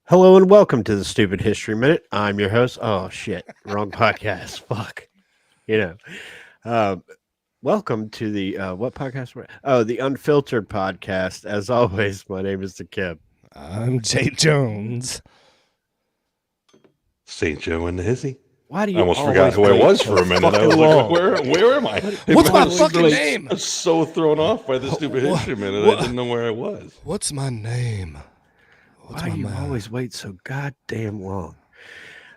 Hello and welcome to the Stupid History Minute. I'm your host. Oh shit, wrong podcast. Fuck. You know. Um, Welcome to the what podcast? Oh, the Unfiltered podcast. As always, my name is the Kib. I'm Jay Jones. St. Joe and the Hizzy. Why do I you almost forgot who I wait was so for a minute. I fucking was long? like, where am I? What's my was fucking like, name? I was so thrown off by the Stupid History Minute. I didn't know where I was. What's my name? Why do you always wait so goddamn long?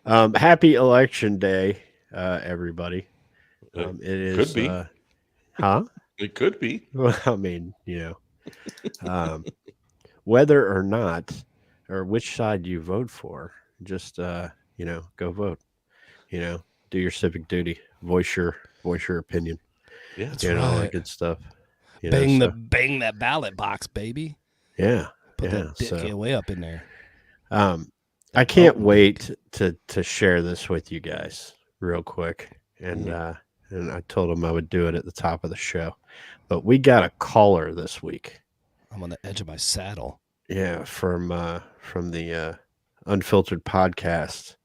Happy Election Day, everybody. It is. Could be. Huh? It could be. Well, I mean, whether or not, or which side you vote for, just go vote. Do your civic duty, voice your opinion. Yeah, That's all that right. good stuff. Bang that ballot box, baby. Yeah, Put yeah. that dick way up in there. I can't wait to share this with you guys real quick, and I told them I would do it at the top of the show, but we got a caller this week. I'm on the edge of my saddle. Yeah, from the Unfiltered podcast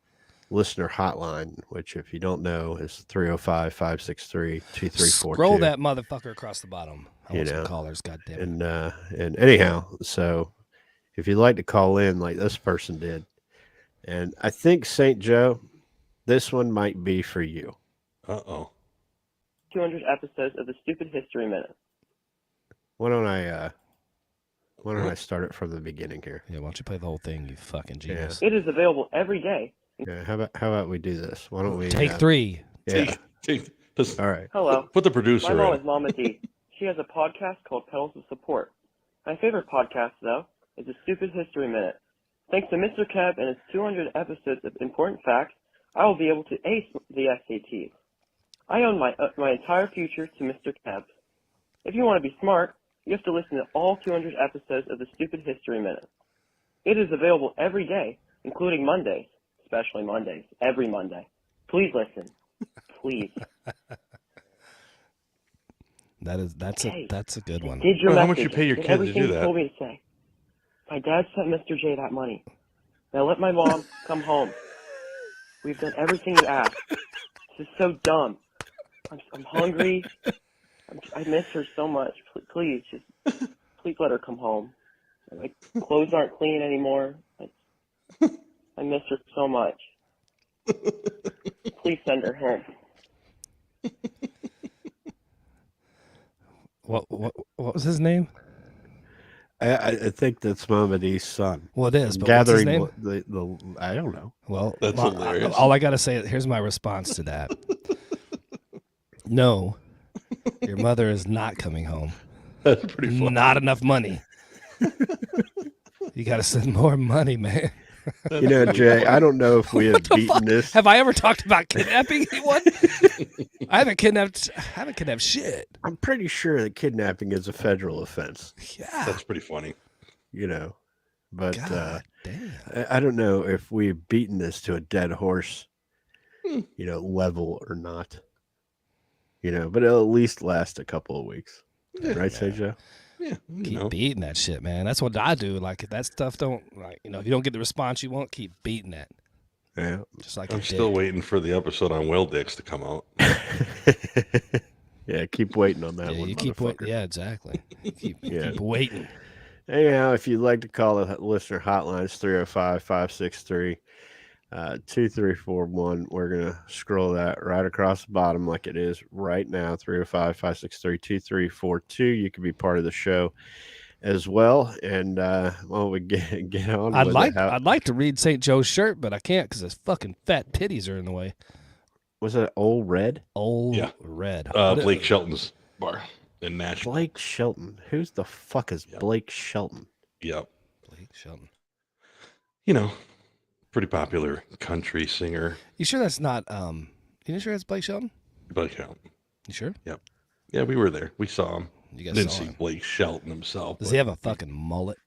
listener hotline, which, if you don't know, is 305-563-2342. Scroll that motherfucker across the bottom. I want some callers, goddamn it. And anyhow, so if you'd like to call in like this person did, and I think, St. Joe, this one might be for you. 200 episodes of the Stupid History Minute. Why don't I start it from the beginning here? Yeah, why don't you play the whole thing, you fucking genius? It is available every day. Yeah, how about we do this? Why don't we Take three? Yeah. Just All right. Hello. put the producer My mom in. is Mama D. She has a podcast called Pedals of Support. My favorite podcast, though, is the Stupid History Minute. Thanks to Mr. Keb and his 200 episodes of important facts, I will be able to ace the SATs. I own my entire future to Mr. Keb. If you want to be smart, you have to listen to all 200 episodes of the Stupid History Minute. It is available every day, including Mondays, especially Mondays, every Monday. Please listen. Please. That's a good one. Did your Well, how message. much you pay your Did kid to everything do you that? told me to say. My dad sent Mr. J that money. Now let my mom come home. We've done everything you asked. This is so dumb. I'm hungry. I miss her so much. Please let her come home. My clothes aren't clean anymore. I miss her so much. Please send her home. What was his name? I think that's Mama D's son. Well, it is. But Gathering what's his name? the I don't know. Well, That's hilarious. all I gotta say, here's my response to that. No, your mother is not coming home. That's pretty funny. Not enough money. You got to send more money, man. Jay, I don't know if we have beaten this. Have I ever talked about kidnapping anyone? I haven't kidnapped shit. I'm pretty sure that kidnapping is a federal offense. Yeah. That's pretty funny. But God damn. I don't know if we've beaten this to a dead horse, level or not. But it'll at least last a couple of weeks. Right, St. Joe? Yeah, Keep beating that shit, man. That's what I do. Like, if that stuff don't, if you don't get the response you want, keep beating that. Yeah. Just like I'm still waiting for the episode on whale dicks to come out. Yeah, keep waiting on that Yeah, one. you keep waiting. Yeah, exactly. Keep waiting. Anyhow, if you'd like to call the listener hotline, it's 305-563-2341. We're going to scroll that right across the bottom like it is right now, 305-563-2342. You can be part of the show as well. And we get on I'd with I'd like to read St. Joe's shirt, but I can't because his fucking fat titties are in the way. Was it Old Red? Old Yeah. Red. Blake Shelton's bar in Nashville. Blake Shelton. Who's the fuck is Blake Shelton? Yep. Blake Shelton. Pretty popular country singer. You sure that's not you sure that's Blake Shelton? Blake Shelton. You sure? Yep. Yeah, we were there. We saw him. You guys Didn't saw see him. Blake Shelton himself. Does he have a fucking mullet?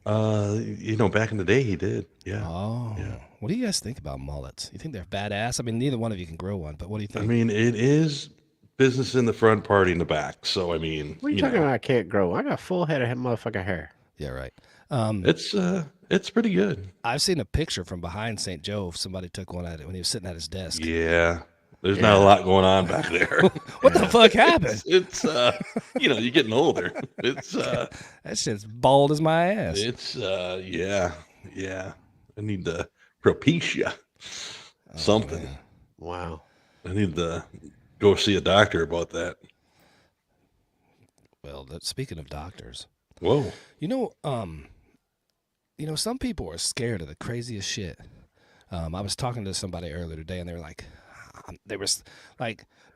Back in the day he did. Yeah. Oh. Yeah. What do you guys think about mullets? You think they're badass? I mean, neither one of you can grow one, but what do you think? I mean, it is business in the front, party in the back. So, I mean, What are you talking about? I can't grow. I got a full head of motherfucking hair. Yeah, right. It's pretty good. I've seen a picture from behind St. Joe. Somebody took one at it when he was sitting at his desk. Yeah. There's not a lot going on back there. What the fuck happened? It's you're getting older. It's That shit's bald as my ass. yeah. I need to Propecia. Something. Man. Wow. I need to go see a doctor about that. Well, speaking of doctors, Whoa. Some people are scared of the craziest shit. I was talking to somebody earlier today, and they were like,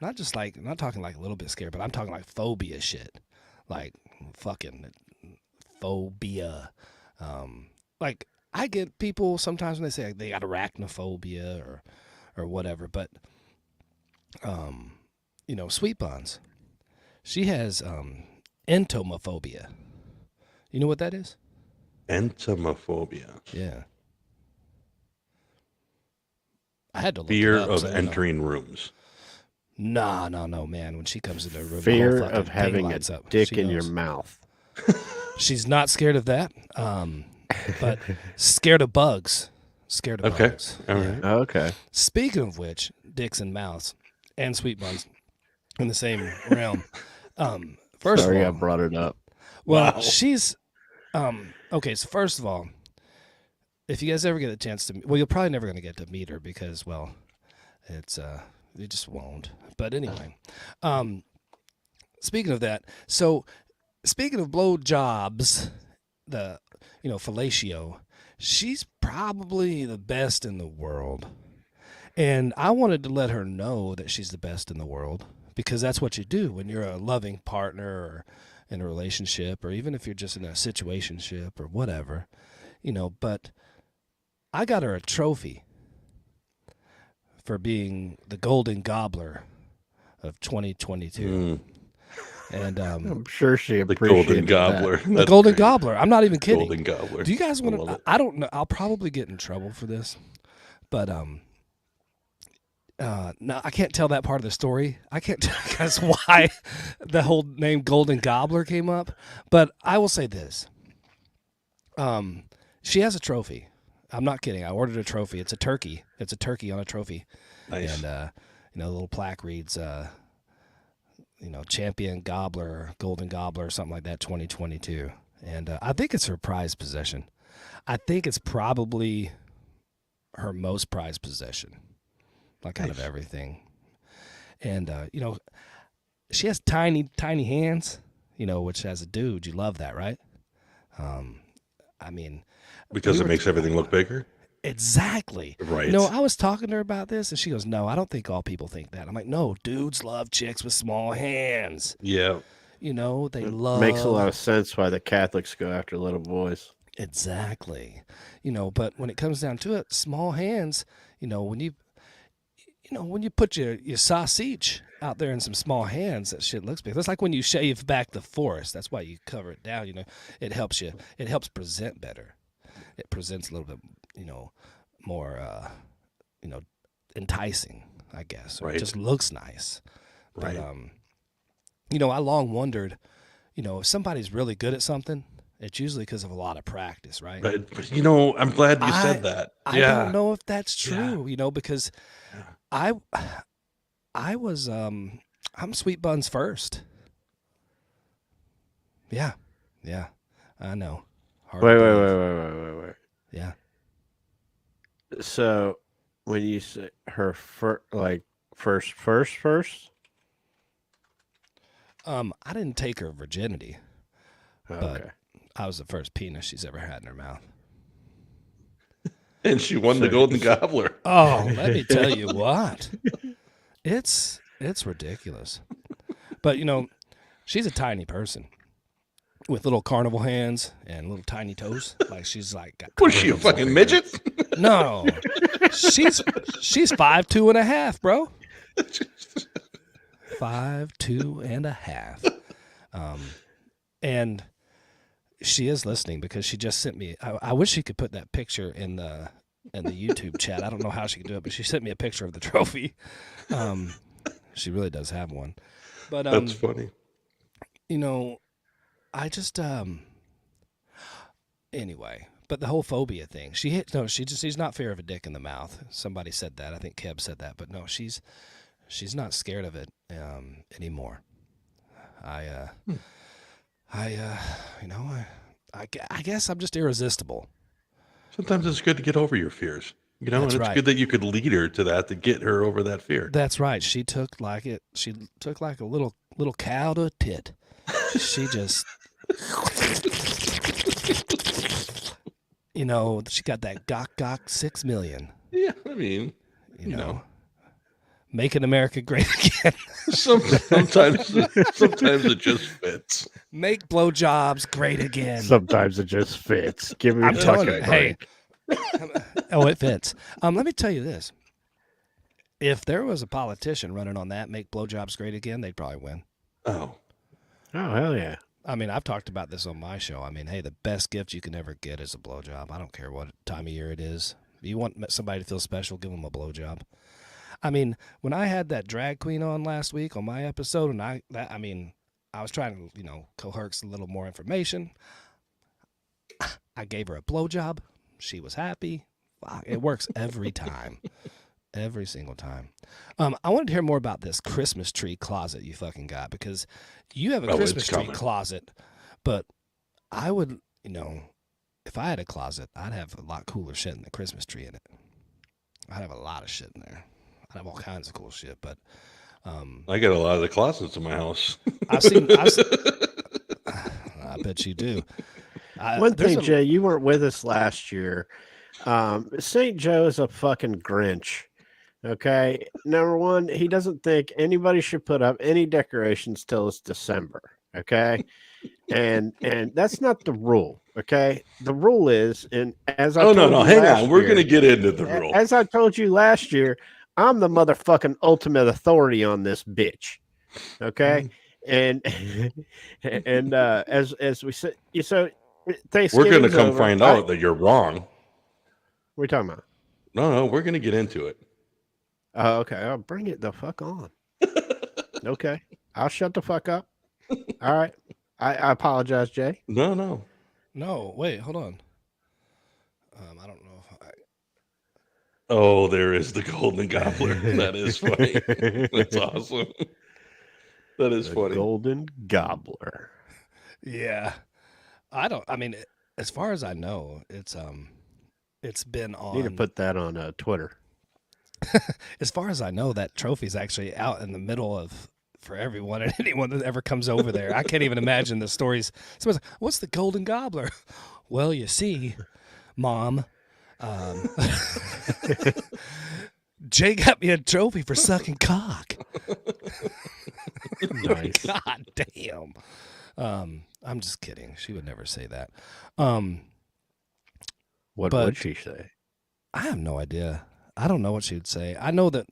not talking like a little bit scared, but I'm talking like phobia shit, like fucking phobia. Like I get people sometimes when they say they got arachnophobia or whatever, but Sweet Buns, she has entomophobia. You know what that is? Entomophobia. Yeah. I had to look Fear it up, of so, entering rooms. No, man. When she comes in the room, Fear the whole fucking of thing having a lights up. dick She in your knows. mouth. She's not scared of that, but scared of bugs. Okay. Bugs. All Yeah. right. Okay. Speaking of which, dicks and mouths and Sweet Buns in the same realm. First Sorry, of I all, brought it up. well, Wow. she's okay. So first of all, if you guys ever get a chance to, well, you're probably never going to get to meet her because, well, it's you just won't. But anyway, speaking of that, so speaking of blow jobs, the fellatio, she's probably the best in the world, and I wanted to let her know that she's the best in the world because that's what you do when you're a loving partner or in a relationship, or even if you're just in a situationship or whatever, But I got her a trophy for being the Golden Gobbler of 2022. And I'm sure she The appreciated Golden Gobbler. that. the That's Golden great. Gobbler. I'm not even kidding. Golden Gobbler. Do you guys want love to? it. I don't know. I'll probably get in trouble for this, but no, I can't tell that part of the story. I can't tell you guys why the whole name Golden Gobbler came up, but I will say this. She has a trophy. I'm not kidding. I ordered a trophy. It's a turkey. It's a turkey on a trophy. Nice. And the little plaque reads champion gobbler, golden gobbler, something like that, 2022. And I think it's her prized possession. I think it's probably her most prized possession, like out of everything. And, she has tiny, tiny hands, which as a dude, you love that, right? Because it makes everything look bigger? Exactly. Right. I was talking to her about this, and she goes, no, I don't think all people think that. I'm like, no, dudes love chicks with small hands. Yeah. They love... Makes a lot of sense why the Catholics go after little boys. Exactly. But when it comes down to it, small hands, when you put your sausage out there in some small hands, that shit looks big. That's like when you shave back the forest. That's why you cover it down. It helps present better. It presents a little bit, more, enticing, I guess. Or Right. It just looks nice. Right. But, I long wondered, if somebody's really good at something, it's usually because of a lot of practice, right? But, I'm glad you said that. I Yeah. don't know if that's true, because I was, I'm Sweet Buns first. Yeah, I know. Hard Wait, to wait, believe. wait. Yeah. So, when you say her first, I didn't take her virginity, but okay. I was the first penis she's ever had in her mouth. And she won the Golden Gobbler. Oh, let me tell you what. It's ridiculous. But, she's a tiny person with little carnival hands and little tiny toes. Like she's like got Was she a fucking midget? No. She's 5'2" and a half, bro. 5'2" and a half. And she is listening because she just sent me. I wish she could put that picture in the YouTube chat. I don't know how she could do it, but she sent me a picture of the trophy. She really does have one. But That's funny. I just Anyway, but the whole phobia thing. She's not fear of a dick in the mouth. Somebody said that. I think Keb said that. But no, she's not scared of it anymore. I guess I'm just irresistible. Sometimes it's good to get over your fears. You know, That's and it's right. good that you could lead her to that, to get her over that fear. That's right. She took like a little cow to a tit. She just, she got that gok 6 million. Yeah, I mean, You know, making America great again. sometimes it just fits. Make blowjobs great again. Sometimes it just fits. Give me I'm a telling fucking you, hey. break. Oh, it fits. Let me tell you this. If there was a politician running on that, make blowjobs great again, they'd probably win. Oh, hell yeah. I mean, I've talked about this on my show. I mean, hey, the best gift you can ever get is a blowjob. I don't care what time of year it is. If you want somebody to feel special, give them a blowjob. I mean, when I had that drag queen on last week on my episode, and I was trying to, coerce a little more information. I gave her a blowjob. She was happy. It works every time. Every single time. I wanted to hear more about this Christmas tree closet you fucking got, because you have a Christmas tree closet, but I would, if I had a closet, I'd have a lot cooler shit than the Christmas tree in it. I'd have a lot of shit in there. I'd have all kinds of cool shit, but I got a lot of the closets in my house. I bet you do. One thing, Jay, you weren't with us last year. St. Joe is a fucking Grinch. Okay. Number one, he doesn't think anybody should put up any decorations till it's December. Okay. And that's not the rule. Okay. The rule is, and as I told you hang last on. We're year, going to get into the rule. As I told you last year, I'm the motherfucking ultimate authority on this bitch. Okay. And as we said, Thanksgiving, we're going to come find out that you're wrong. What are you talking about? No, we're going to get into it. Okay. I'll bring it the fuck on. Okay. I'll shut the fuck up. All right. I apologize, Jay. No. Wait, hold on. I don't know if I... Oh, there is the golden gobbler. That is funny. That's awesome. That is funny. Golden gobbler. Yeah. As far as I know, it's been on... Need to put that on Twitter. As far as I know, that trophy's actually out in the middle for everyone and anyone that ever comes over there. I can't even imagine the stories. Someone's like, what's the golden gobbler? Well, you see, Mom, Jay got me a trophy for sucking cock. Nice. God damn. I'm just kidding. She would never say that. What would she say? I have no idea. I don't know what she would say. I know that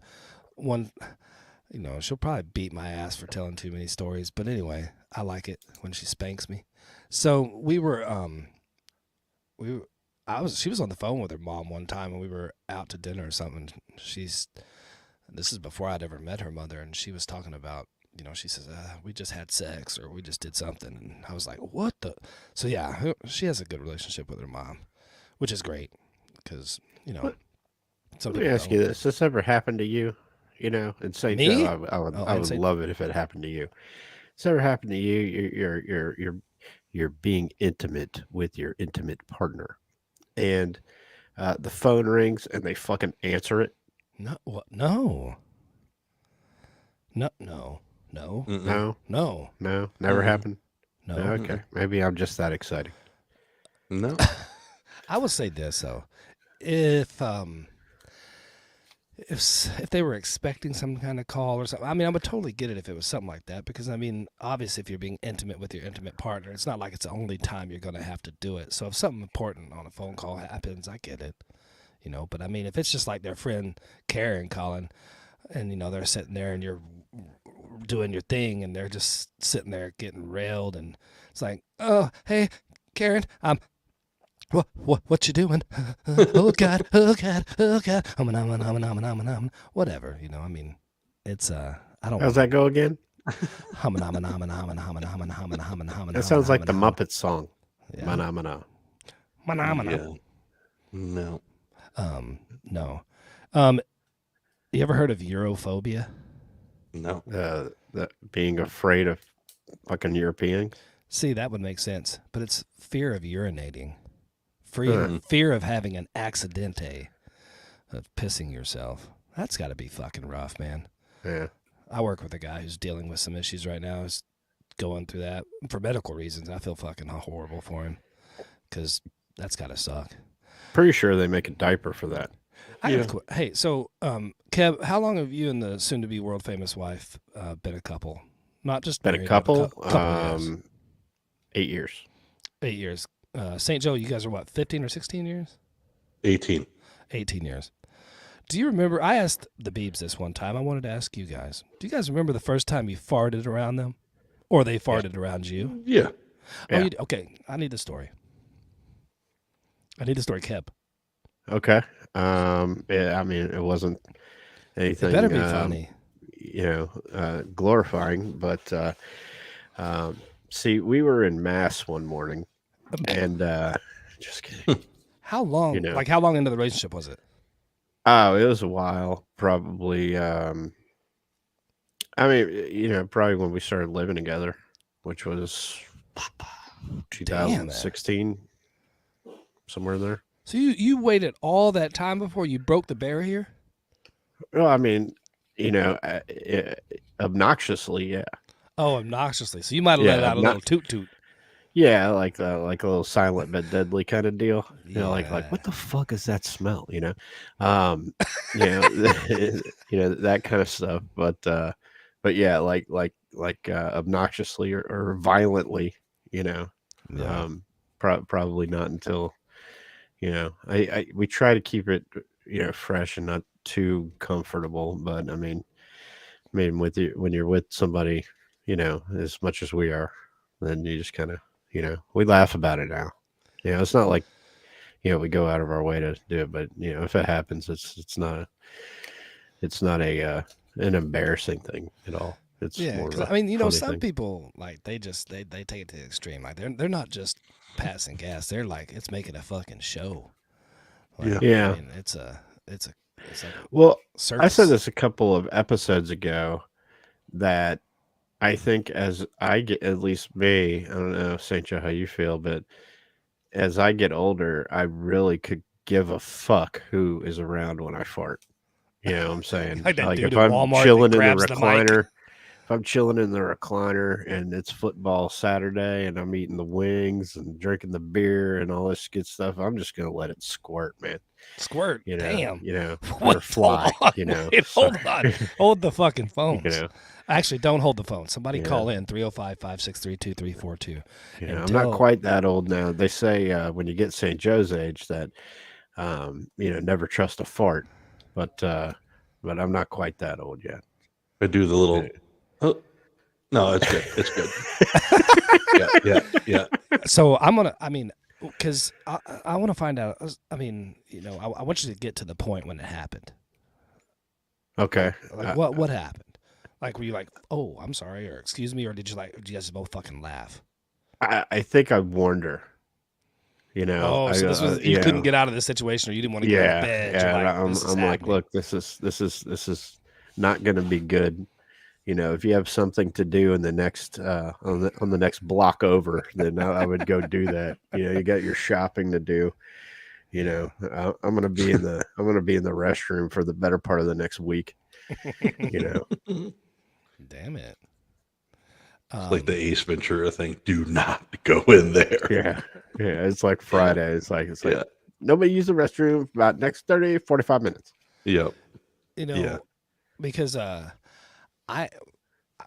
she'll probably beat my ass for telling too many stories. But anyway, I like it when she spanks me. So she was on the phone with her mom one time when we were out to dinner or something. This is before I'd ever met her mother, and she was talking about, she says, we just had sex or we just did something. And I was like, what the? So yeah, she has a good relationship with her mom, which is great because, Let me ask you this. Has this ever happened to you? In St. Joe, I would love it if it happened to you. It's ever happened to you? You're being intimate with your intimate partner, and the phone rings and they fucking answer it. No, what? No. Never happened. No. Okay, maybe I'm just that exciting. No. I will say this though, if they were expecting some kind of call or something, I would totally get it if it was something like that, because obviously if you're being intimate with your intimate partner, it's not like it's the only time you're going to have to do it. So if something important on a phone call happens, I get it, but if it's just like their friend Karen calling and, they're sitting there and you're doing your thing and they're just sitting there getting railed and it's like, oh, hey, Karen, what you doing? Oh God, whatever, it's I don't. How's that go again? That That sounds like the Muppet song. Yeah. Mana mana. Mana. Yeah. No. No. You ever heard of Europhobia? No. That being afraid of fucking Europeans. See, that would make sense, but it's fear of urinating, Huh. fear of having an accidente, of pissing yourself. That's got to be fucking rough, man. Yeah. I work with a guy who's dealing with some issues right now. He's going through that for medical reasons. I feel fucking horrible for him because that's got to suck. Pretty sure they make a diaper for that. Hey, so Kev, how long have you and the soon-to-be world-famous wife been a couple? Not just Been a married, couple. but couple years. 8 years. 8 years. St. Joe, you guys are what, 15 or 16 years? 18. 18 years. Do you remember? I asked the Beebs this one time. I wanted to ask you guys. Do you guys remember the first time you farted around them? Or they farted around you? Yeah. Yeah. Okay. I need the story. Kev. Okay. Yeah, I mean, it wasn't anything. It better be funny. Glorifying. But see, we were in mass one morning, and just kidding. How long? You know. Like, how long into the relationship was it? Oh, it was a while. Probably. I mean, probably when we started living together, which was 2016, somewhere in there. So you waited all that time before you broke the barrier? Well, I mean, obnoxiously, yeah. Oh, obnoxiously. So you might have let out a little toot toot. Yeah, like a little silent but deadly kind of deal. Like what the fuck is that smell? That kind of stuff. But yeah, like obnoxiously or violently, probably not until, we try to keep it, fresh and not too comfortable. But I mean, when you're with somebody, as much as we are, then you just kind of, we laugh about it now. It's not like, we go out of our way to do it, but if it happens, it's not an embarrassing thing at all. It's more of a I mean, funny some thing. people like they take it to the extreme. Like they're not just passing gas. They're like it's making a fucking show. Like, Yeah. I mean, it's like Well, circus. I said this a couple of episodes ago that I think as I get, at least me, I don't know, St. Joe, how you feel, but as I get older, I really could give a fuck who is around when I fart. You know what I'm saying? Like that dude if at I'm Walmart that chilling in the grabs the mic. recliner, if I'm chilling in the recliner and it's football Saturday and I'm eating the wings and drinking the beer and all this good stuff, I'm just gonna let it squirt, man. Squirt. Damn. Or fly. Wait, hold on. Hold the fucking phones. You know. Actually, don't hold the phone. Somebody Yeah. call in 305-563-2342. I'm not quite that old now. They say when you get St. Joe's age that never trust a fart, but I'm not quite that old yet. I do the little. Oh, no, it's good. It's good. Yeah. So I'm gonna. I mean, because I want to find out. I mean, I want you to get to the point when it happened. Okay. Like what happened? Like were you like, oh, I'm sorry, or excuse me, or did you guys both fucking laugh? I think I warned her. Oh, so this was you couldn't get out of this situation, or you didn't want to go to bed. Yeah. Like, I'm like, look, this is not going to be good. If you have something to do in the next on the next block over, then I would go do that. You got your shopping to do. I'm gonna be in the restroom for the better part of the next week. Damn it. It's like the Ace Ventura thing. Do not go in there. Yeah. It's like Friday. It's like nobody use the restroom for about next 45 minutes. Yep. Because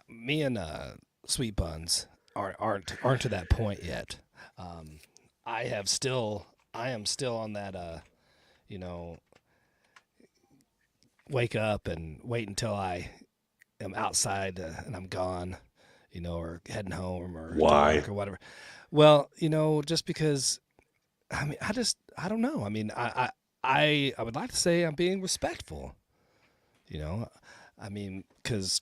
me and Sweet Buns aren't to that point yet. I am still on that wake up and wait until I am outside and I'm gone, or heading home or Why? or whatever. Well, just because I mean I don't know. I mean I would like to say I'm being respectful. I mean, because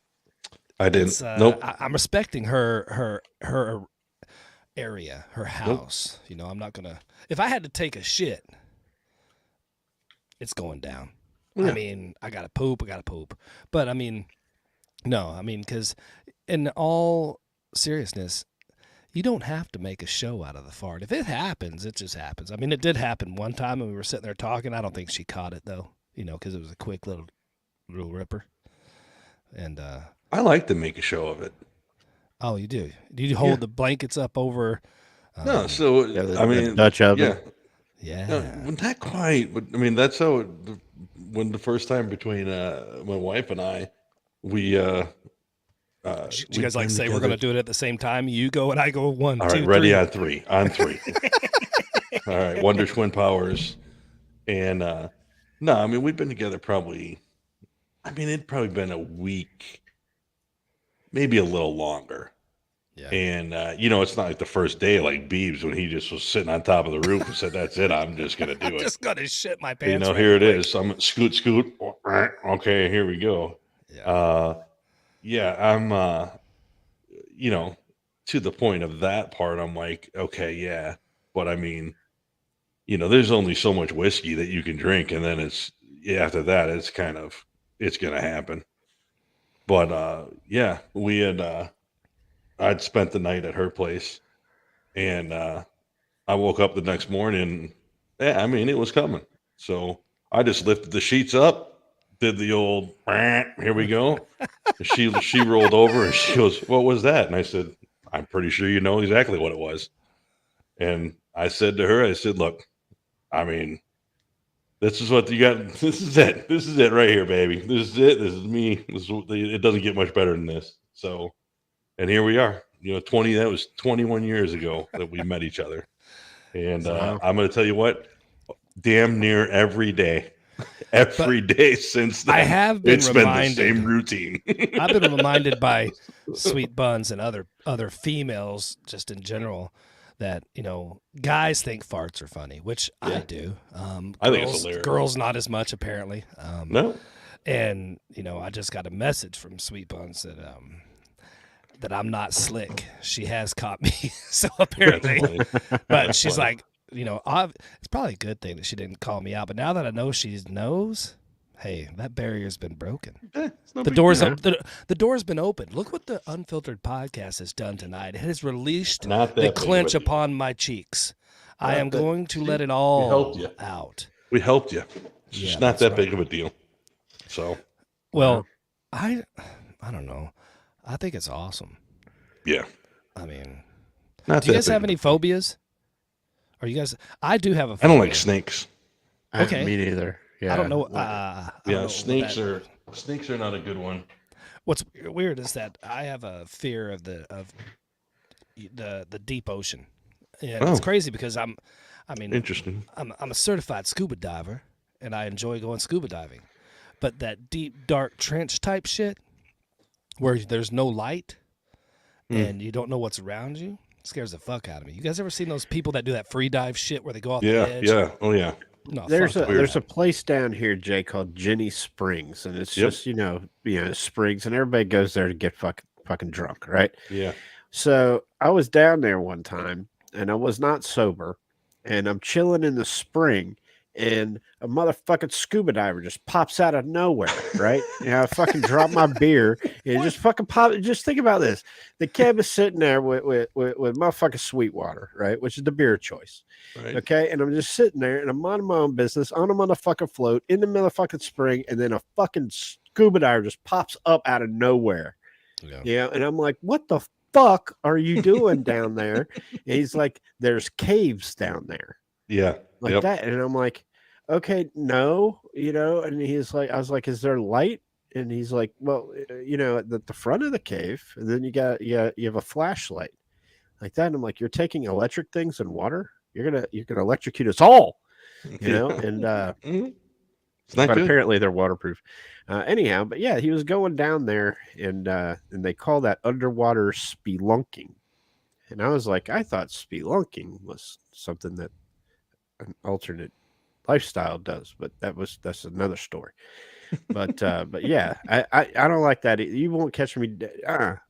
I didn't. nope. I'm respecting her area, her Nope. house. You know, I'm not gonna. If I had to take a shit, it's going down. Yeah. I mean, I gotta poop. But I mean, no. I mean, because in all seriousness, you don't have to make a show out of the fart. If it happens, it just happens. I mean, it did happen one time when we were sitting there talking. I don't think she caught it though. You know, because it was a quick little ripper. And I like to make a show of it. oh, you do? Do you hold the blankets up over? No, so Yeah, I mean, Dutch oven. yeah, Yeah. well, not quite. But I mean, that's how when the first time between my wife and I, we Do you guys like say we're going to do it at the same time? You go and I go one, All two, right, ready three. on three. On three. All right, Wonder Twin Powers. And no, I mean we've been together probably. I mean it'd probably been a week, maybe a little longer. Yeah. And you know it's not like the first day like Beebs when he just was sitting on top of the roof and said, "That's it, I'm just gonna do I'm it." just going to shit my You pants. know, right here it quick. is. I'm scoot. Okay, here we go. Yeah. Yeah, I'm. You know, to the point of that part, I'm like, okay, yeah, but I mean, you know, there's only so much whiskey that you can drink, and then after that, it's kind of it's gonna happen. But yeah, we had I'd spent the night at her place, and I woke up the next morning. Yeah, I mean, it was coming. So I just lifted the sheets up, did the old here we go. She rolled over and she goes, "What was that?" And I said, "I'm pretty sure you know exactly what it was." And I said to her, I said, "Look, I mean, this is what you got. This is it. This is it right here, baby. This is it. This is me. It doesn't get much better than this." So, and here we are. You know, that was 21 years ago that we met each other. And Wow. I'm going to tell you what, damn near every day, every day since then, I have been it's been the reminded. same routine. I've been reminded by Sweet Buns and other females just in general that, you know, guys think farts are funny, which I Yeah. do. I think it's hilarious. Girls not as much apparently. No, And you know, I just got a message from Sweet Buns that I'm not slick. She has caught me, so apparently. that's funny. But That's she's funny. like, you know, it's probably a good thing that she didn't call me out. But now that I know she knows, hey, that barrier's been broken. It's no The big door's deal. up. The door's been opened. Look what the Unfiltered podcast has done tonight. It has released Not that the big of a clench deal. upon my cheeks. I Not am that- going to see, let it we all helped you. out. We helped you. It's Yeah, just not that's that right. big of a deal. So Well, I don't know. I think it's awesome. yeah, I mean, not do you that guys big have of a any deal. phobias? Are you guys? I do have a I phobia. don't like snakes. Okay. Me neither. Yeah. I don't know. Like, I don't Yeah, know snakes what are not a good one. What's weird is that I have a fear of the deep ocean, and it's Oh. crazy because I'm Interesting. a certified scuba diver, and I enjoy going scuba diving, but that deep dark trench type shit, where there's no light, and you don't know what's around you, scares the fuck out of me. You guys ever seen those people that do that free dive shit where they go off Yeah, the edge? yeah, oh yeah. No, there's fuck a that. place down here, Jay, called Jenny Springs, and it's Yep. just Springs, and everybody goes there to get fucking drunk, right? Yeah. So I was down there one time, and I was not sober, and I'm chilling in the spring, and a motherfucking scuba diver just pops out of nowhere, right? And I fucking drop my beer, and it just fucking pop. Just think about this: the kid is sitting there with motherfucking Sweetwater, right, which is the beer choice. Right. Okay, and I'm just sitting there, and I'm minding my own business on a motherfucking float in the motherfucking spring, and then a fucking scuba diver just pops up out of nowhere. Yeah, and I'm like, what the fuck are you doing down there? And he's like, there's caves down there, Yeah. like Yep. that, and I'm like, okay, no, and he's like, I was like, is there light? And he's like, well, at the front of the cave, and then you have a flashlight, like that. And I'm like, you're taking electric things and water. You're gonna electrocute us all, and Mhm. It's not but good. apparently they're waterproof. Anyhow, but yeah, he was going down there, and they call that underwater spelunking. And I was like, I thought spelunking was something that an alternate lifestyle does, but that's another story. But yeah, I don't like that. You won't catch me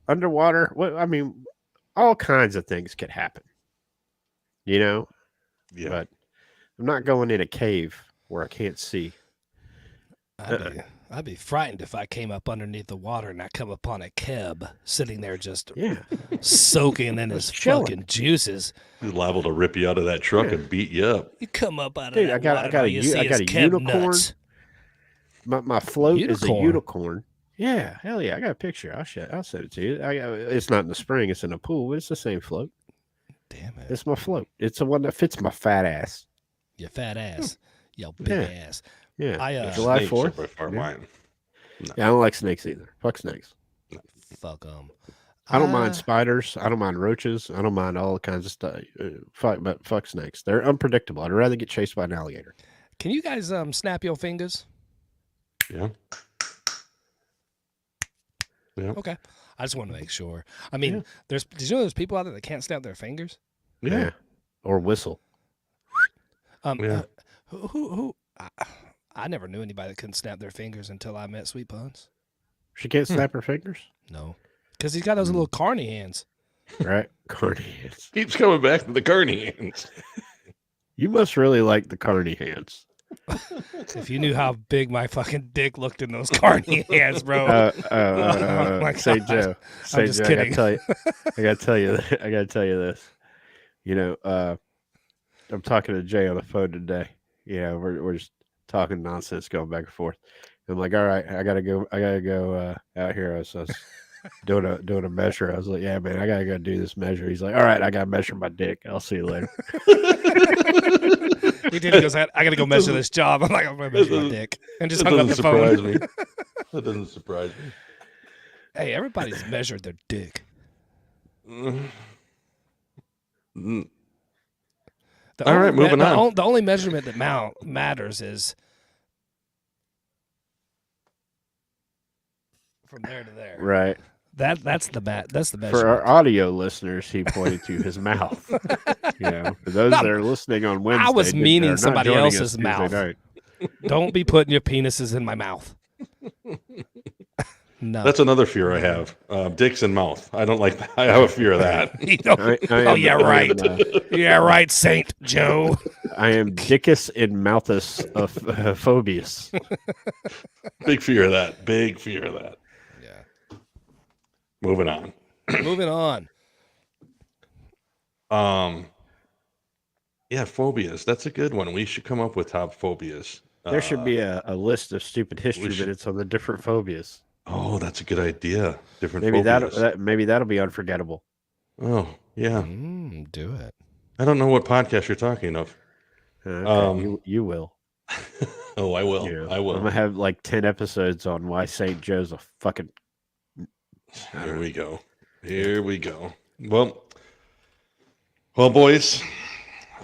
underwater. What I mean, all kinds of things could happen. you know. Yeah. But I'm not going in a cave where I can't see. I'd be frightened if I came up underneath the water and I come upon a Keb sitting there just Yeah, soaking in his chilling. fucking juices. He's liable to rip you out of that truck Yeah. and beat you up. You come up out of dude, that I got water and all a you see I got is a Keb unicorn. nuts. My float is a Unicorn? unicorn. Yeah, hell yeah! I got a picture. I'll send it to you. It's not in the spring. It's in a pool. But it's the same float. Damn it. It's my float. It's the one that fits my fat ass. You fat ass. Yo, big Yeah. ass. Yeah. I, July Snakes are 4th. by far Yeah. mine. Yeah, I don't like snakes either. Fuck snakes. Fuck them. I don't mind spiders. I don't mind roaches. I don't mind all kinds of stuff. But fuck snakes. They're unpredictable. I'd rather get chased by an alligator. Can you guys snap your fingers? Yeah. Yeah. Okay. I just want to make sure. I mean, Yeah. did you know there's people out there that can't snap their fingers? Yeah. Or whistle. Yeah. Who I never knew anybody that couldn't snap their fingers until I met Sweet Buns. She can't snap her fingers. No. Because he's got those little carny hands. Right? Carney hands. Keeps coming back to the carny hands. You must really like the carney hands. If you knew how big my fucking dick looked in those carny hands, bro. Oh my St. gosh. Joe. I'm St. just Joe, kidding. I gotta tell you this. You know, I'm talking to Jay on the phone today. You know, we're just talking nonsense, going back and forth. I'm like, all right, I gotta go out here. I was doing a measure. I was like, yeah, man, I gotta go do this measure. He's like, all right, I gotta measure my dick. I'll see you later. He did. He goes, I got to go measure this job. I'm like, I'm going to measure my dick. And just That hung up doesn't the phone. surprise me. That doesn't surprise me. Hey, everybody's measured their dick. Mm. The All only right, moving on. The only measurement that matters is from there to there. Right. That's the measurement. For our audio listeners, he pointed to his mouth. You know, for those that are listening on Wednesday, I was that meaning are not somebody joining us else's Tuesday mouth. night. Don't be putting your penises in my mouth. No. That's another fear I have. Dicks in mouth. I don't like that. I have a fear of that. You don't- oh, yeah, right. Yeah, right, Saint Joe. I am dickus in mouthus of phobius. Big fear of that. Big fear of that. Yeah. Moving on. Moving on. Yeah, phobias. That's a good one. We should come up with top phobias. There should be a list of stupid history should- minutes on the different phobias. Oh, that's a good idea. Different Maybe phobias. maybe that'll be unforgettable. Oh, yeah. Do it. I don't know what podcast you're talking of. Okay, you will. Oh, I will. You know, I will. I'm gonna have like 10 episodes on why St. Joe's a fucking. Here we go. Here we go. Well, boys,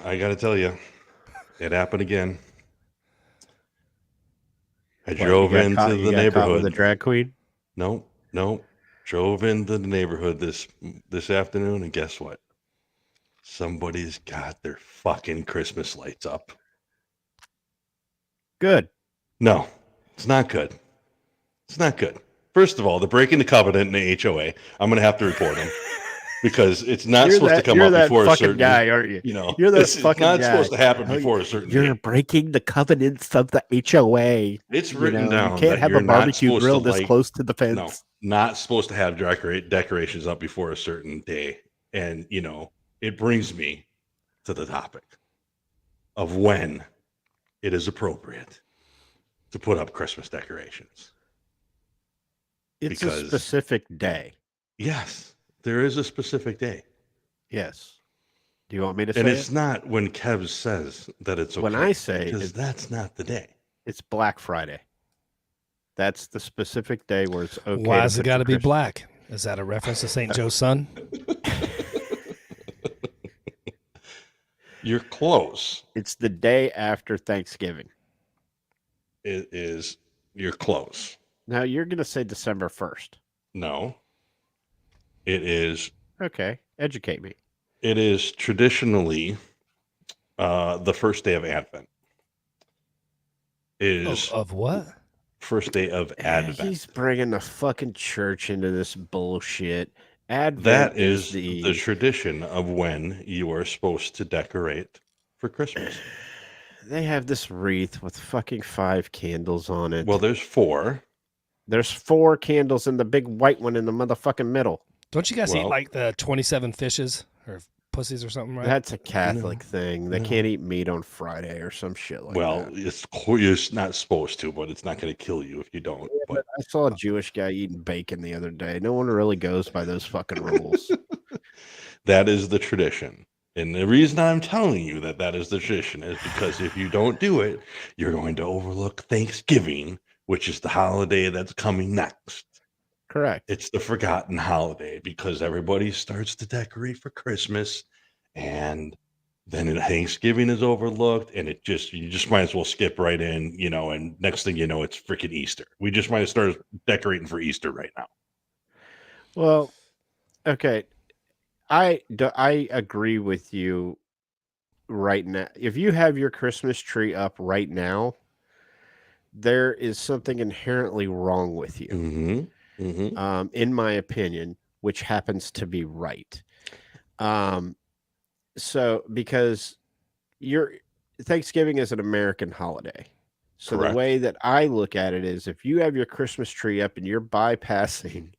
I got to tell you, it happened again. I drove into the With neighborhood. a drag queen. No. Drove into the neighborhood this afternoon, and guess what? Somebody's got their fucking Christmas lights up. Good. No, it's not good. It's not good. First of all, they're breaking the covenant in the HOA. I'm going to have to report them because it's not supposed to come up before a certain guy, aren't you? You know, You're that it's fucking not guy. supposed to happen before a certain You're date. breaking the covenants of the HOA. It's written down. You can't have a barbecue grill this close to the fence. No, not supposed to have decorations up before a certain day. And, you know, it brings me to the topic of when it is appropriate to put up Christmas decorations. It's because- a specific day. Yes, there is a specific day. Yes. Do you want me to say And it's it? not when Kev says that it's okay. When I say because that's not the day. It's Black Friday. That's the specific day where it's okay. Why has to it put got your to be Christmas- black? Is that a reference to St. Joe's son? You're close. It's the day after Thanksgiving. It is. You're close. Now you're going to say December 1st. No. It is. Okay. Educate me. It is traditionally the first day of Advent. Is Of what? first day of Advent. He's bringing the fucking church into this bullshit. Advent That is is the tradition of when you are supposed to decorate for Christmas. They have this wreath with fucking 5 candles on Well, it. there's 4. There's 4 candles and the big white one in the motherfucking middle. Don't you guys eat Well- like the 27 fishes or pussies or something, right? That's a Catholic thing. They no. can't eat meat on Friday or some shit like Well, that. you're not supposed to, but it's not going to kill you if you don't. But I saw a Jewish guy eating bacon the other day. No one really goes by those fucking rules. that is the tradition. And the reason I'm telling you that that is the tradition is because if you don't do it, you're going to overlook Thanksgiving, which is the holiday that's coming next. Correct. It's the forgotten holiday because everybody starts to decorate for Christmas, and then Thanksgiving is overlooked, and you just might as well skip right in, and next thing you know, it's freaking Easter. We just might start decorating for Easter right now. Well, okay. I agree with you right now. If you have your Christmas tree up right now, there is something inherently wrong with you. In my opinion, which happens to be right. So because Thanksgiving is an American holiday. So Correct. the way that I look at it is if you have your Christmas tree up and you're bypassing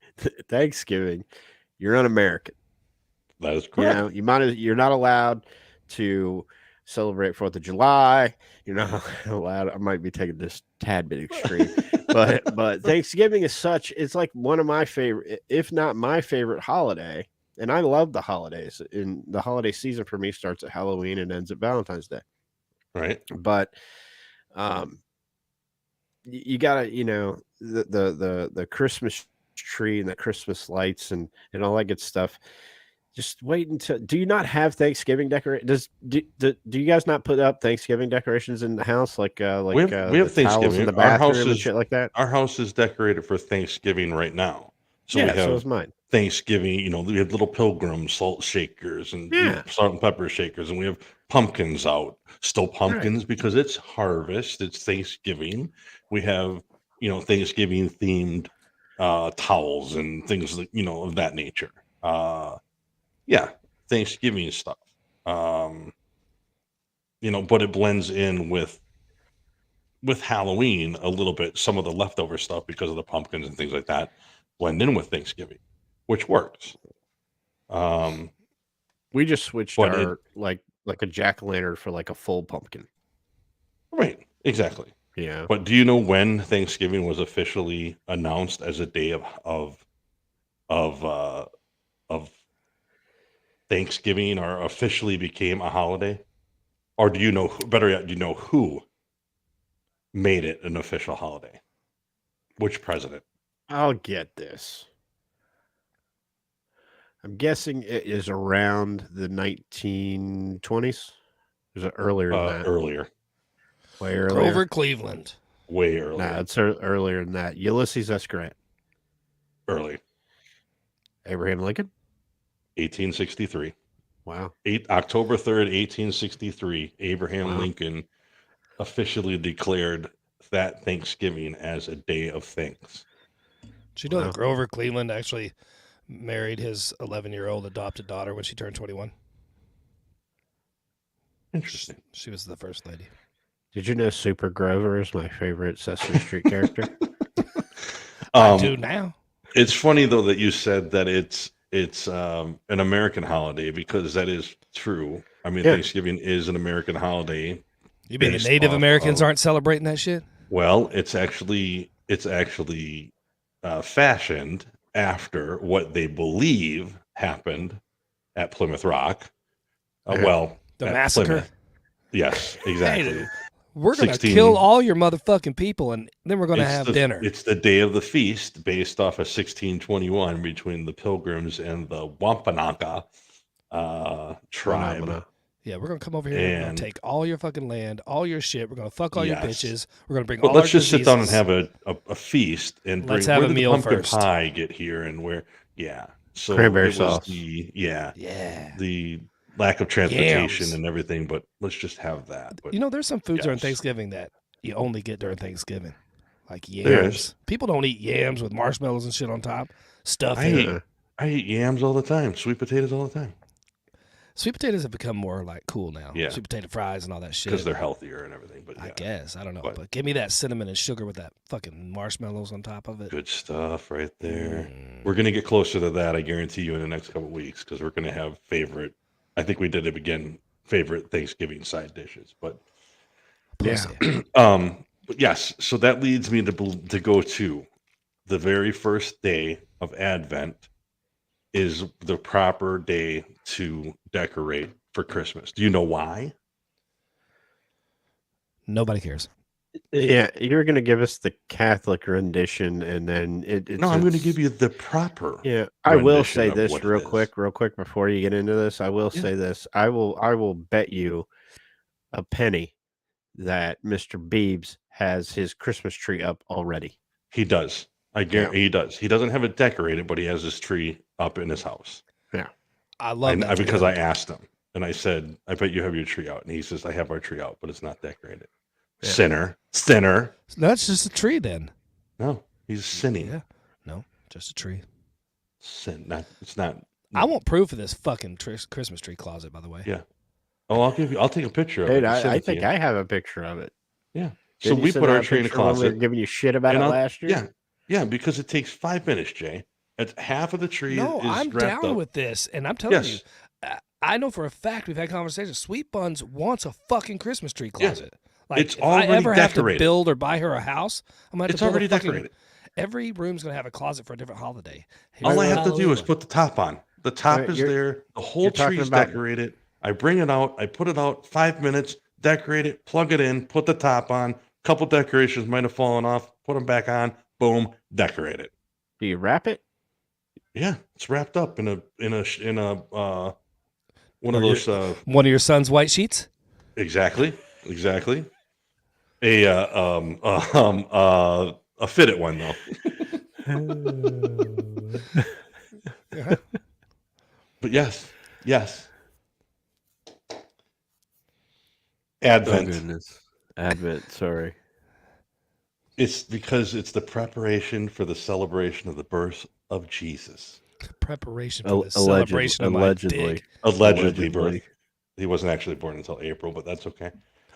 Thanksgiving, you're un-American. That is correct. You're not allowed to celebrate 4th of July. You're not allowed. I might be taking this tad bit extreme, but Thanksgiving is it's like one of my favorite, if not my favorite holiday. And I love the holidays. And the holiday season for me starts at Halloween and ends at Valentine's Day. Right. But you gotta, the Christmas tree and the Christmas lights and all that good stuff. Just wait until. Do you not have Thanksgiving decorations? Do you guys not put up Thanksgiving decorations in the house, like we have the towels in Thanksgiving. the Our house bathroom and is shit like that? Our house is decorated for Thanksgiving right now. So we Yeah, so have is mine. Thanksgiving. We have little pilgrim salt shakers and salt and pepper shakers, and we have pumpkins out. Still pumpkins because it's harvest. It's Thanksgiving. We have Thanksgiving themed towels and things of that nature. Yeah, Thanksgiving stuff. But it blends in with Halloween a little bit. Some of the leftover stuff because of the pumpkins and things like that blend in with Thanksgiving, which works. We just switched but our like a jack-o'-lantern for like a full pumpkin. Right, exactly. Yeah. But do you know when Thanksgiving was officially announced as a day of Thanksgiving, or officially became a holiday? Or do you know, better yet, do you know who made it an official holiday? Which president? I'll get this. I'm guessing it is around the 1920s. Is it earlier than that? Earlier. Way earlier. Grover Cleveland. Way earlier. Nah, it's earlier than that. Ulysses S. Grant. Early. Abraham Lincoln. 1863. Wow. October 3rd, 1863, Abraham Lincoln officially declared that Thanksgiving as a day of thanks. Did you know that Grover Cleveland actually married his 11-year-old adopted daughter when she turned 21? Interesting. She was the first lady. Did you know Super Grover is my favorite Sesame Street character? I do now. It's funny though that you said that it's an American holiday, because that is true. I mean, Thanksgiving is an American holiday. You mean the Native Americans aren't celebrating that shit? Well, it's actually fashioned after what they believe happened at Plymouth Rock. The massacre. Plymouth. Yes, exactly. Hey, we're going to kill all your motherfucking people, and then we're going to have dinner. It's the day of the feast, based off of 1621, between the Pilgrims and the Wampanoag tribe. Yeah, we're going to come over here and we're going to take all your fucking land, all your shit. We're going to fuck all your bitches. We're going to bring all our diseases. Let's just sit down and have a feast. And let's have a meal pumpkin first. Pie get here, and so cranberry sauce. The lack of transportation and everything, but let's just have that. But, there's some foods during Thanksgiving that you only get during Thanksgiving, like yams. People don't eat yams with marshmallows and shit on top. Stuffing. I eat yams all the time, sweet potatoes all the time. Sweet potatoes have become more like cool now. Yeah. Sweet potato fries and all that shit. Because they're healthier and everything. But yeah, I guess. I don't know. But- But give me that cinnamon and sugar with that fucking marshmallows on top of it. good stuff right there. Mm. We're gonna get closer to that, I guarantee you, in the next couple of weeks, because we're gonna have favorite. I think we did it again. Favorite Thanksgiving side dishes, but Pussy. but yes. So that leads me to go to the very first day of Advent is the proper day to decorate for Christmas. Do you know why? Nobody cares. Yeah, you're going to give us the Catholic rendition, and then it's. No, I'm going to give you the proper. Yeah, I will rendition say of this what it real is. quick before you get into this. I will Yeah. say this. I will bet you a penny that Mr. Beebs has his Christmas tree up already. He does. I guarantee he does. He doesn't have it decorated, but he has his tree up in his house. I love that. Because I asked him and I said, I bet you have your tree out. And he says, I have our tree out, but it's not decorated. Yeah. Sinner. That's just a tree then. No, he's sinning. Yeah. No, just a tree. It's not. I want proof of this fucking Christmas tree closet, by the way. Yeah. Oh, I'll take a picture of Dude, it. and send I it to think you. I have a picture of it. Yeah. So Didn't you we send put out our a tree in the picture when we were closet. giving you shit about And it I'll- last year? Yeah. Yeah, because it takes 5 minutes, Jay. It's half of the tree No, is I'm wrapped down up. with this, and I'm telling Yes. you, I know for a fact we've had conversations. Sweet Buns wants a fucking Christmas tree closet. Like, It's if already I ever have to decorated. build or buy her a house, I'm gonna have It's to build already a fucking, decorated. Every room's gonna have a closet for a different holiday. All I Here's have the to do Halloween is one. put the top on. The top is you're- there. The whole you're talking tree's about- decorated. I bring it out. I put it out 5 minutes, decorate it, plug it in, put the top on. Couple decorations might have fallen off. Put them back on. Boom, decorate it. Do you wrap it? Yeah, it's wrapped up in a one of Or those one of your son's white sheets. exactly. A fitted one though. But yes. Advent. Oh, goodness. Advent, sorry. It's because it's the preparation for the celebration of the birth of Jesus. Preparation for the celebration of my dick. Allegedly birth. He wasn't actually born until April, but that's okay.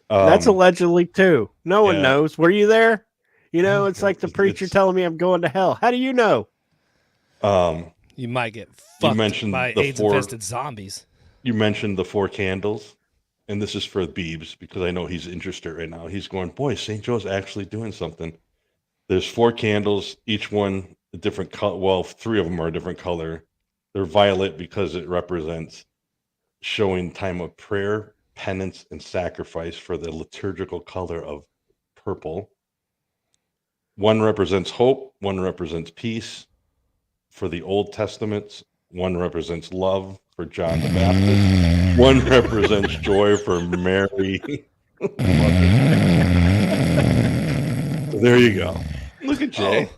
That's allegedly too. No one yeah. knows. Were you there? You know, it's like the It's- preacher telling me I'm going to hell. How do you know? You might get fucked mentioned by the AIDS-infested zombies. You mentioned the 4 candles, and this is for Beebs because I know he's interested right now. He's going, boy, St. Joe's actually doing something. There's 4 candles, each one a different color. Well, 3 of them are a different color. They're violet because it represents showing time of prayer, penance, and sacrifice for the liturgical color of purple. One represents hope, one represents peace for the Old Testaments, one represents love for John the Baptist, one represents joy for Mary. There you go. Look at Jay.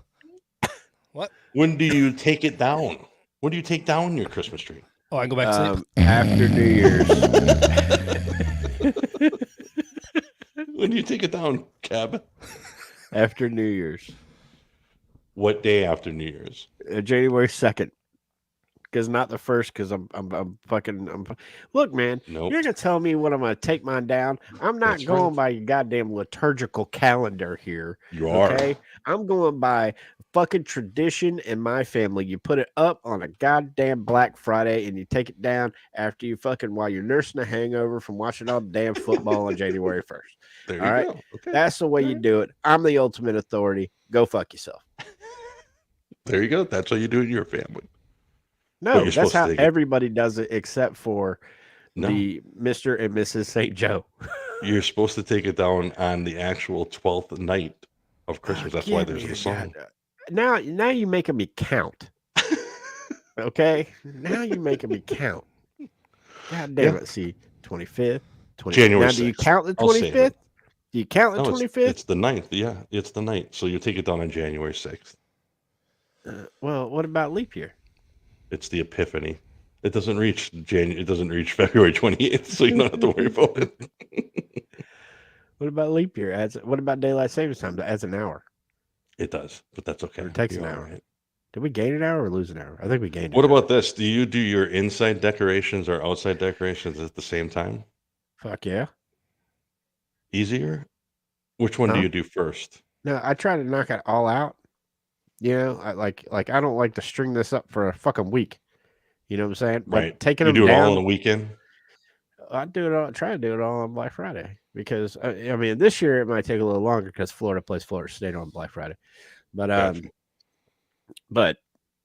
Oh. What? When do you take it down? When do you take down your Christmas tree? Oh, I can go back to sleep. After New Year's. When do you take it down, Cab? After New Year's. What day after New Year's? January 2nd. Because not the first, because I'm look, man, Nope. you're gonna tell me when I'm gonna take mine down. I'm not That's going right. by your goddamn liturgical calendar here. You are. Okay, I'm going by fucking tradition in my family. You put it up on a goddamn Black Friday and you take it down after you fucking while you're nursing a hangover from watching all the damn football on January 1st. There All you right. go. Okay. That's the way you do it. I'm the ultimate authority. Go fuck yourself. There you go. That's how you do it in your family. No, you're that's supposed to how take it- everybody does it except for No, the Mr. and Mrs. St. Joe. you're supposed to take it down on the actual 12th night of Christmas. That's why Give there's me the a song. Now you're making me count. Okay? Now you're making me count. God damn Yeah. it. See, 25th, 25th. January Now, do you 6th. count the I'll save 25th? it. Do you count the No, 25th? it's the 9th. Yeah, it's the 9th. So you take it down on January 6th. Well, what about leap year? It's the Epiphany. It doesn't reach It doesn't reach February 28th, so you don't have to worry about it. What about leap year? What about daylight savings time? Adds an hour. It does, but that's okay. Or it takes You're an all hour. right. Did we gain an hour or lose an hour? I think we gained. What an hour. about this? Do you do your inside decorations or outside decorations at the same time? Fuck yeah. Easier? Which one do Huh? you do first? No, I try to knock it all out. You know, I don't like to string this up for a fucking week. You know what I'm saying? But Right. taking You them do it all in a down, weekend? I do it all. Try to do it all on Black Friday because I mean this year it might take a little longer because Florida plays Florida State on Black Friday. But Gotcha. but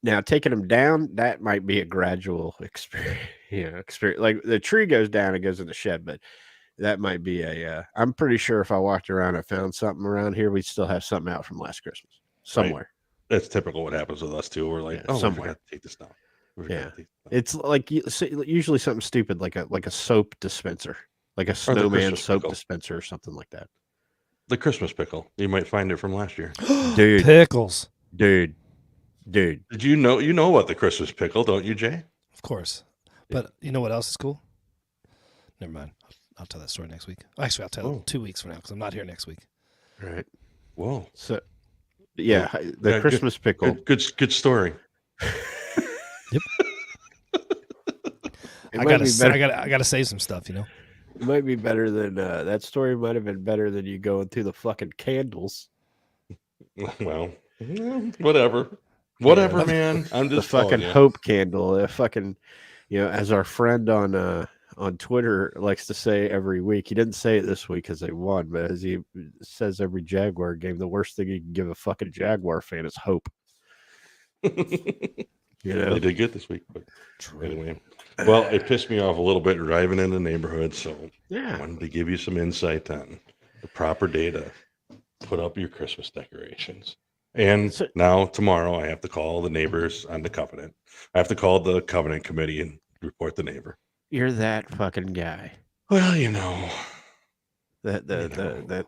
now taking them down, that might be a gradual experience. Experience. Like the tree goes down, it goes in the shed, but that might be a. I'm pretty sure if I walked around and found something around here, we'd still have something out from last Christmas somewhere. That's typical what happens with us too. We're like, Yeah, oh, we somewhere. forgot to take this down. We forgot Yeah. to take this down. It's like usually something stupid like a soap dispenser, like a Or the snowman Christmas soap pickle. dispenser or something like that. The Christmas pickle. You might find it from last year. Dude. Pickles. Dude. Did you know about the Christmas pickle, don't you, Jay? Of course. But you know what else is cool? Never mind. I'll tell that story next week. Actually, I'll tell it 2 weeks from now because I'm not here next week. Right. Whoa. So yeah, the Yeah, Christmas pickle. Good story. It I might be better. gotta save some stuff, you know. It might be better than that story. Might have been better than you going through the fucking candles. Well, whatever, man. I'm The just fucking telling you. hope candle. Fucking, as our friend on Twitter likes to say every week. He didn't say it this week because they won, but as he says every Jaguar game, the worst thing you can give a fucking Jaguar fan is hope. They did good this week, but anyway. Well, it pissed me off a little bit driving in the neighborhood, so I wanted to give you some insight on the proper day to put up your Christmas decorations. And now tomorrow I have to call the neighbors on the covenant. I have to call the covenant committee and report the neighbor. You're that fucking guy. Well,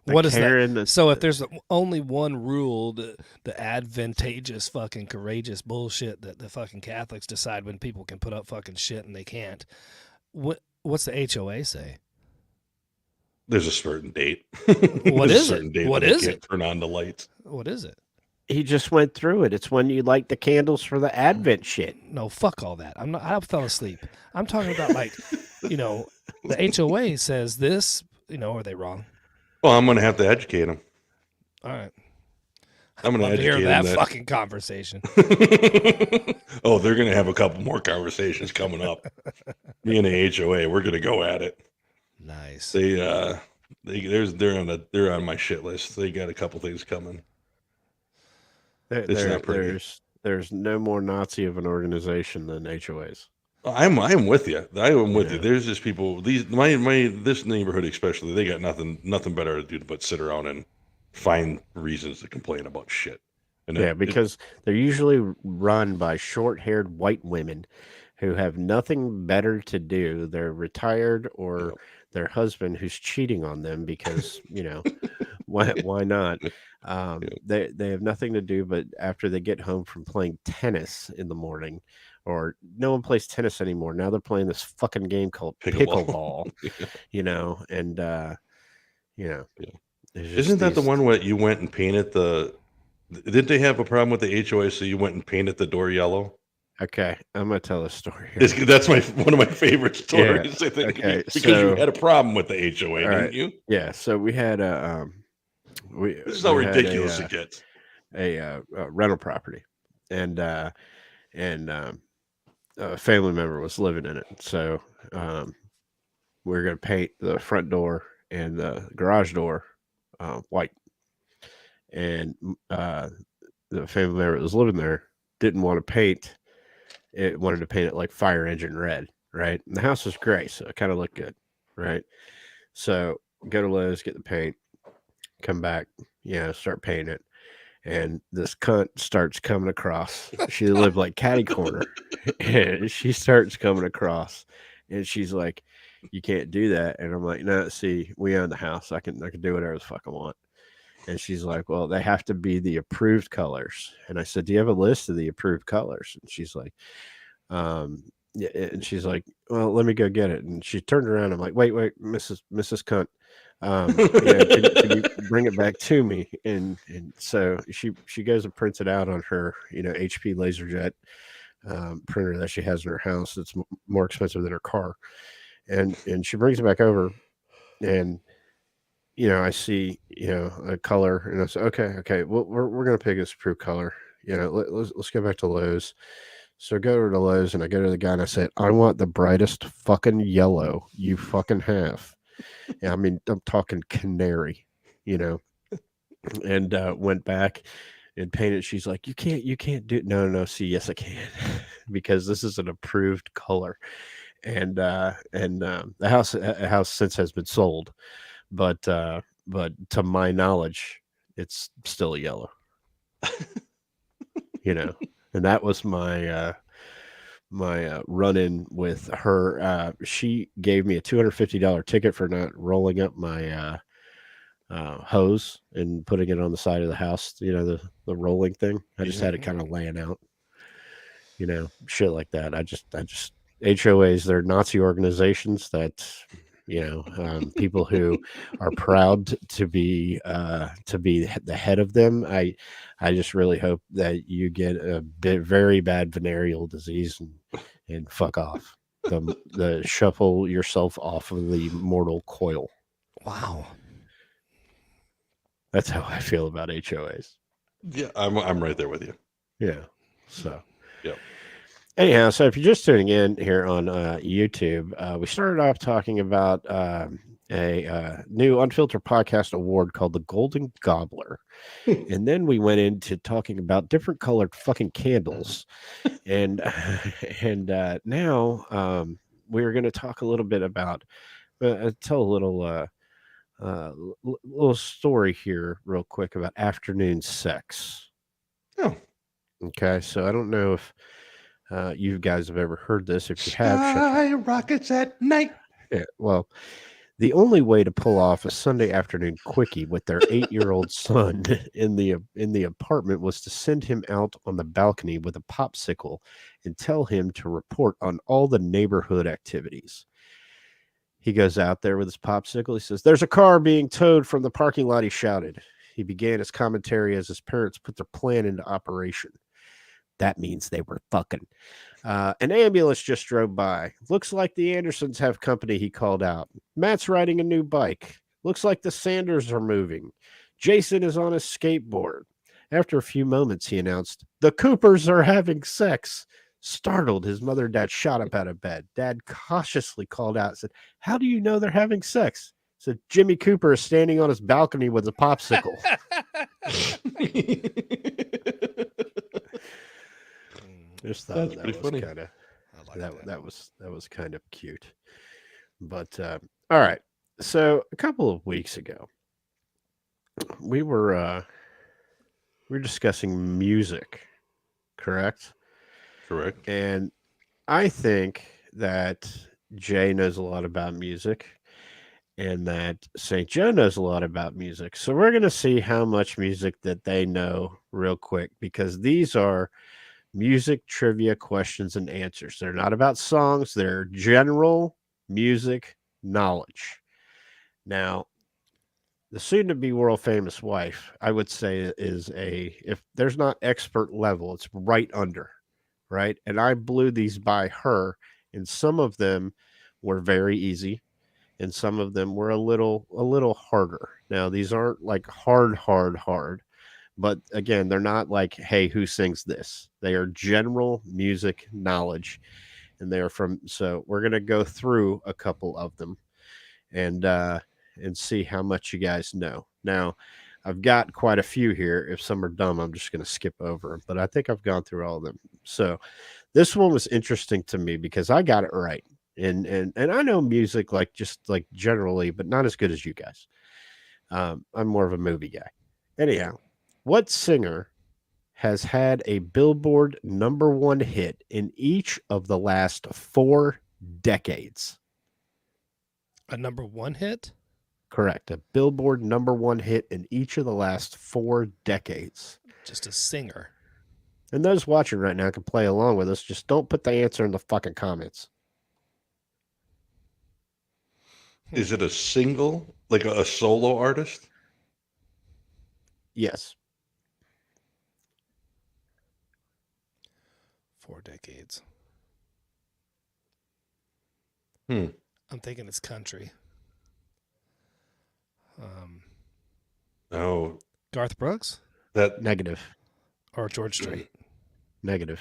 What is Karen, that? So if there's only one rule, the advantageous fucking courageous bullshit that the fucking Catholics decide when people can put up fucking shit and they can't. What's the HOA say? There's a certain date. What is it? What is it? Turn on the lights. What is it? he just went through it. It's when you light the candles for the Advent shit. No, fuck all that. I fell asleep. I'm talking about the HOA says this, are they wrong? Well, I'm going to have to educate them. All right. I'm going to hear educate that them. fucking conversation. Oh, they're going to have a couple more conversations coming up. Me and the HOA, we're going to go at it. Nice. They're on my shit list. They got a couple things coming. There's no more Nazi of an organization than HOAs. I'm with you. I am with Yeah. you. There's just people. This neighborhood especially. They got nothing better to do but sit around and find reasons to complain about shit. And because they're usually run by short-haired white women who have nothing better to do. They're retired or their husband who's cheating on them because why not? They have nothing to do but after they get home from playing tennis in the morning, or no one plays tennis anymore. Now they're playing this fucking game called pickleball. Isn't that the one where you went and painted the? Didn't they have a problem with the HOA? So you went and painted the door yellow. Okay, I'm gonna tell a story here. That's one of my favorite stories. Yeah. I think Okay, because you had a problem with the HOA, didn't you? Yeah. So we had This is how ridiculous it gets. A rental property, and a family member was living in it. So we were going to paint the front door and the garage door white. And the family member that was living there didn't want to paint. It wanted to paint it like fire engine red, right? And the house was gray, so it kind of looked good, right? So go to Lowe's, get the paint, come back, start painting it. And this cunt starts coming across. She lived like catty corner. And she starts coming across. And she's like, you can't do that. And I'm like, no, see, we own the house. I can do whatever the fuck I want. And she's like, well, they have to be the approved colors. And I said, do you have a list of the approved colors? And she's like, yeah. And she's like, well, let me go get it. And she turned around. I'm like, wait, Mrs. Cunt. Can you bring it back to me? And so she goes and prints it out on her, HP LaserJet printer that she has in her house. It's more expensive than her car, and she brings it back over, and I see a color, and I say, okay, well we're gonna pick this approved color. Let's go back to Lowe's. So I go to Lowe's and I go to the guy and I said, I want the brightest fucking yellow you fucking have. Yeah, I mean, I'm talking canary, you know, and went back and painted. She's like, you can't do it. No, no, see, yes, I can, because this is an approved color. And the house since has been sold, but to my knowledge, it's still yellow, you know. And that was my run in with her. She gave me a $250 ticket for not rolling up my hose and putting it on the side of the house. The rolling thing. I just had it kind of laying out. Shit like that. I just HOAs. They're Nazi organizations that people who are proud to be the head of them. I just really hope that you get a very bad venereal disease and fuck off. The shuffle yourself off of the mortal coil. Wow. That's how I feel about HOAs. Yeah, I'm right there with you. Yeah. So. Yep. Anyhow, so if you're just tuning in here on YouTube, we started off talking about a new Unfiltered podcast award called the Golden Gobbler. And then we went into talking about different colored fucking candles. And now we're going to talk a little bit about, tell a little story here real quick about afternoon sex. Oh. Okay, so I don't know if you guys have ever heard this. If you Sky have, rockets at night. Yeah, well, the only way to pull off a Sunday afternoon quickie with their 8-year-old son in the apartment was to send him out on the balcony with a popsicle and tell him to report on all the neighborhood activities. He goes out there with his popsicle. He says, "There's a car being towed from the parking lot," he shouted. He began his commentary as his parents put their plan into operation. That means they were fucking. An ambulance just drove by. Looks like the Andersons have company, he called out. Matt's riding a new bike. Looks like the Sanders are moving. Jason is on a skateboard. After a few moments, he announced, "The Coopers are having sex." Startled, his mother and dad shot up out of bed. Dad cautiously called out and said, "How do you know they're having sex?" Said, "Jimmy Cooper is standing on his balcony with a popsicle." Just thought That's that pretty was funny. kind of I like that was kind of cute. But all right, so a couple of weeks ago, we were discussing music, correct? Correct. And I think that Jay knows a lot about music, and that St. Joe knows a lot about music. So we're gonna see how much music that they know real quick, because these are music trivia questions and answers. They're not about songs, they're general music knowledge. Now, the soon to be world famous wife, I would say, is if there's not expert level, it's right under, right? And I blew these by her, and some of them were very easy, and some of them were a little harder. Now, these aren't like hard. But again, they're not like, "Hey, who sings this?" They are general music knowledge, and they're from. So we're gonna go through a couple of them, and see how much you guys know. Now, I've got quite a few here. If some are dumb, I'm just gonna skip over them. But I think I've gone through all of them. So this one was interesting to me because I got it right, and I know music just like generally, but not as good as you guys. I'm more of a movie guy. Anyhow. What singer has had a Billboard #1 hit in each of the last 4 decades? A #1 hit? Correct. A Billboard #1 hit in each of the last 4 decades. Just a singer. And those watching right now can play along with us. Just don't put the answer in the fucking comments. Is it a single? like a solo artist? Yes. 4 decades. Hmm. I'm thinking it's country. Oh, Garth Brooks that Negative. or George Strait? Negative.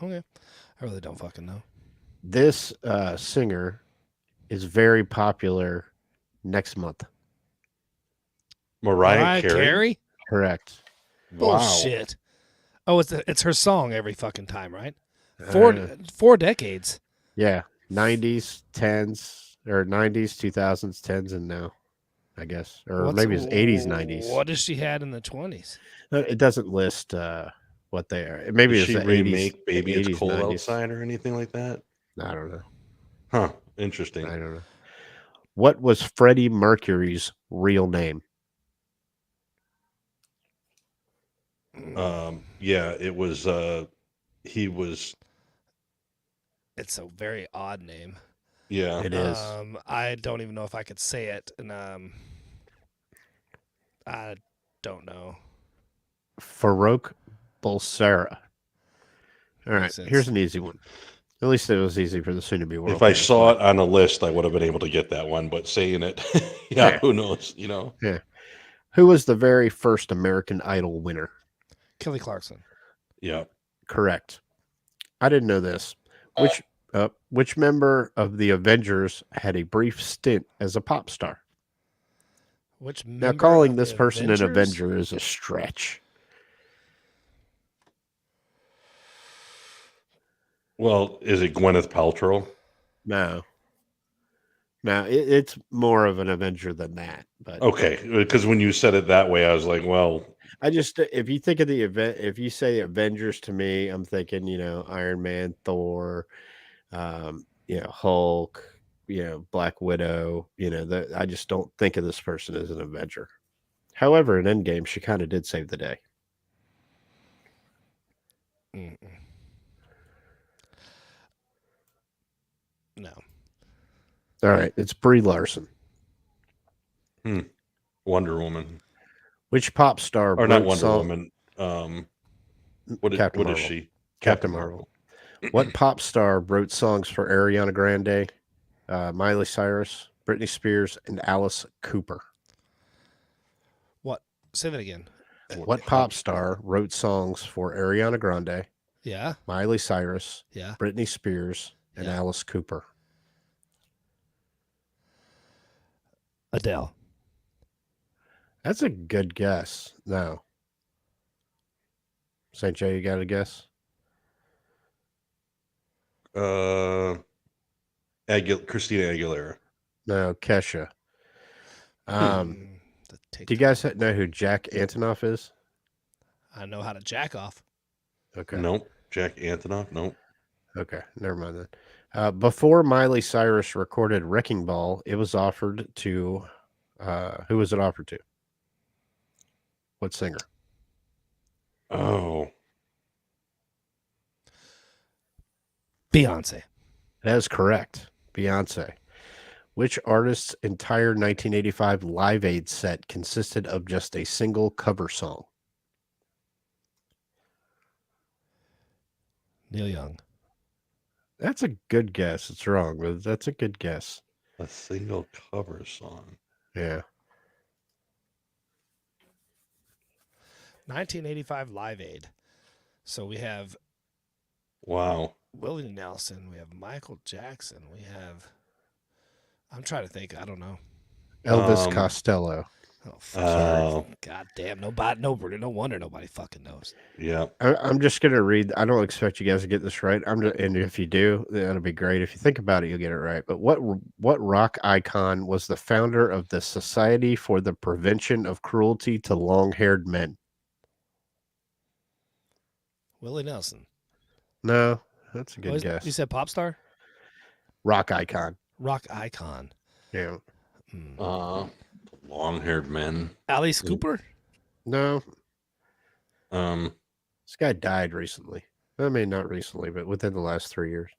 Okay. I really don't fucking know. This singer is very popular next month. Mariah Carey. Correct. Wow. Bullshit. Oh, it's her song every fucking time, right? Uh, 4 decades. Yeah. 90s, 10s, or 90s, 2000s, 10s, and now, I guess. Or maybe it's 80s, 90s. What has she had in the 20s? It doesn't list what they are. Maybe Did it's she the 80s, remake "Baby It's 80s, Cold 90s. Outside" or anything like that? I don't know. Huh. Interesting. I don't know. What was Freddie Mercury's real name? Yeah, it was. He was. It's a very odd name. Yeah. It is I don't even know if I could say it, and I don't know. Farouk Bulsara. All right, Makes sense. here's an easy one. At least it was easy for the soon-to-be world. If I famous saw Black- it on a list, I would have been able to get that one. But saying it, Yeah. who knows? Yeah. Who was the very first American Idol winner? Kelly Clarkson. Yeah. Correct. I didn't know this. Which member of the Avengers had a brief stint as a pop star? Which Now, member calling of this the person Avengers? an Avenger is a stretch. Well, is it Gwyneth Paltrow? No. It's more of an Avenger than that. But Okay, because when you said it that way, I was like, well, I just, if you think of the event, if you say Avengers to me, I'm thinking, Iron Man, Thor, Hulk, Black Widow, I just don't think of this person as an Avenger. However, in Endgame, she kind of did save the day. Mm-mm. No. All right, it's Brie Larson. Wonder Woman, Which pop star or not wrote Wonder song- Woman? Captain What is Marvel. she? Captain Marvel. What pop star wrote songs for Ariana Grande, Miley Cyrus, Britney Spears, and Alice Cooper? What? Say that again. What pop star wrote songs for Ariana Grande, Yeah. Miley Cyrus, Yeah. Britney Spears, and Yeah. Alice Cooper? Adele. That's a good guess. No. St. Joe, you got a guess? Christina Aguilera. No, Kesha. The Do you guys know who Jack Antonoff is? I know how to jack off. Okay. Nope. Jack Antonoff. Nope. Okay, never mind that. Before Miley Cyrus recorded Wrecking Ball, it was offered to, who was it offered to? What singer? Oh, Beyonce. That is correct. Beyonce. Which artist's entire 1985 Live Aid set consisted of just a single cover song? Neil Young. That's a good guess. It's wrong, but that's a good guess. a single cover song. Yeah. 1985 Live Aid. So we have Wow. Willie Nelson. We have Michael Jackson. We have. I'm trying to think. I don't know. Elvis Costello. Oh, sorry. God damn. No wonder nobody fucking knows. Yeah. I'm just going to read. I don't expect you guys to get this right. And if you do, that'll be great. If you think about it, you'll get it right. But what rock icon was the founder of the Society for the Prevention of Cruelty to Long-Haired Men? Willie Nelson. No, that's a good You guess. said pop star? Rock icon. Rock icon. Yeah. Long-haired men. Alice Cooper? No, Um. this guy died recently. I mean, not recently, but within the last 3 years.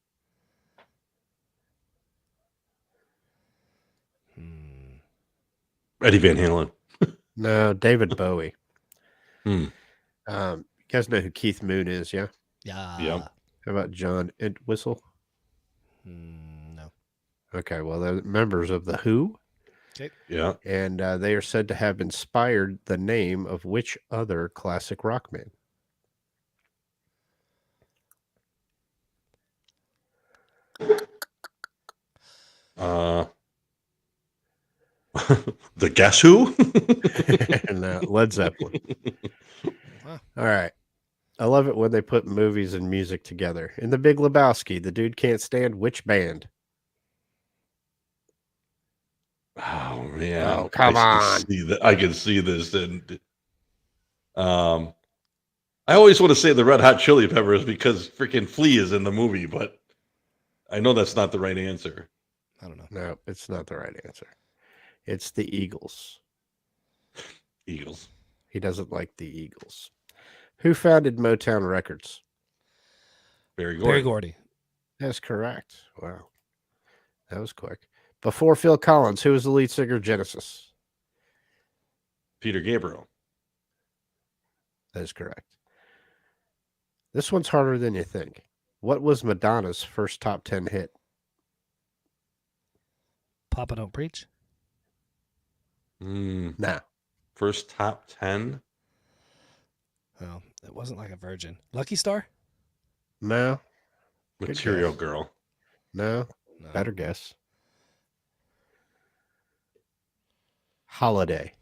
Eddie Van Halen. No, David Bowie. Hmm. You guys know who Keith Moon is, yeah? Yeah. Yep. How about John Entwistle? No. Okay, well, they're members of The Who, Okay. Yeah. and they are said to have inspired the name of which other classic rock band? The Guess Who? No, Led Zeppelin. Wow. All right. I love it when they put movies and music together. In The Big Lebowski, the dude can't stand which band? Oh man! Oh, come on. I can see this, and I always want to say the Red Hot Chili Peppers because freaking Flea is in the movie, but I know that's not the right answer. I don't know. No, it's not the right answer. It's the Eagles. Eagles. He doesn't like the Eagles. Who founded Motown Records? Barry Barry Gordy. Gordy. That's correct. Wow. That was quick. Before Phil Collins, who was the lead singer of Genesis? Peter Gabriel. That is correct. This one's harder than you think. What was Madonna's first top 10 hit? Papa Don't Preach. Nah. First top 10. Well, it wasn't like a virgin. Lucky Star? No. Good Material guess. Girl. No. No. Better guess. Holiday.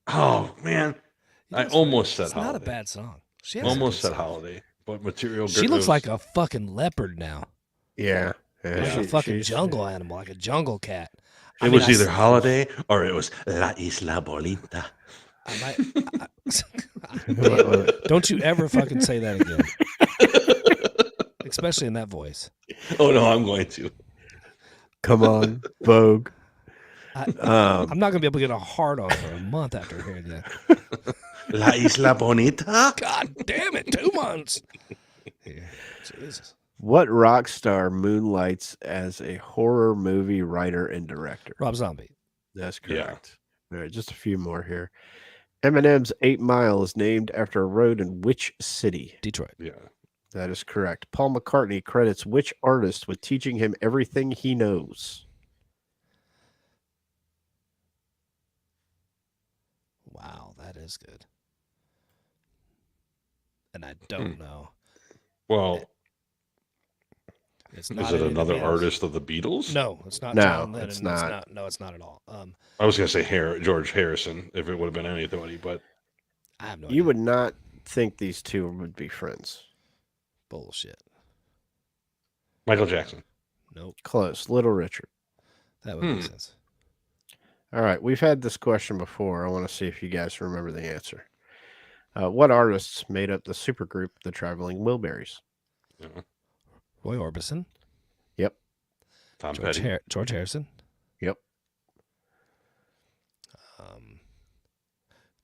Oh man, You know, I it's almost not- said Holiday. It's not a bad song. She has a Almost good said song. Holiday, but Material Girl. She looks like a fucking leopard now. Yeah. Like Yeah. a fucking she's- jungle animal, like a jungle cat. It was either Holiday or it was La Isla Bonita. Don't you ever fucking say that again. Especially in that voice. Oh no, I'm going to. Come on, Vogue. I'm not going to be able to get a hard on for a month after hearing that. La Isla Bonita. God damn it, 2 months. Yeah, Jesus. What rock star moonlights as a horror movie writer and director? Rob Zombie. That's Yeah. correct. All right, just a few more here. Eminem's 8 Mile is named after a road in which city? Detroit. Yeah. That is correct. Paul McCartney credits which artist with teaching him everything he knows? Wow, that is good. And I don't know. Well, It's is not it any of the another Beatles. artist of the Beatles? No, it's not No, John Lennon. it's not. No, it's not at all. I was going to say George Harrison if it would have been anybody, but I have no You idea. would not think these two would be friends. Bullshit. Michael Jackson. Nope. Close. Little Richard. That would make sense. All right, we've had this question before. I want to see if you guys remember the answer. What artists made up the supergroup The Traveling Wilburys? Yeah. Roy Orbison. Yep. Tom George, Petty. George Harrison. Yep.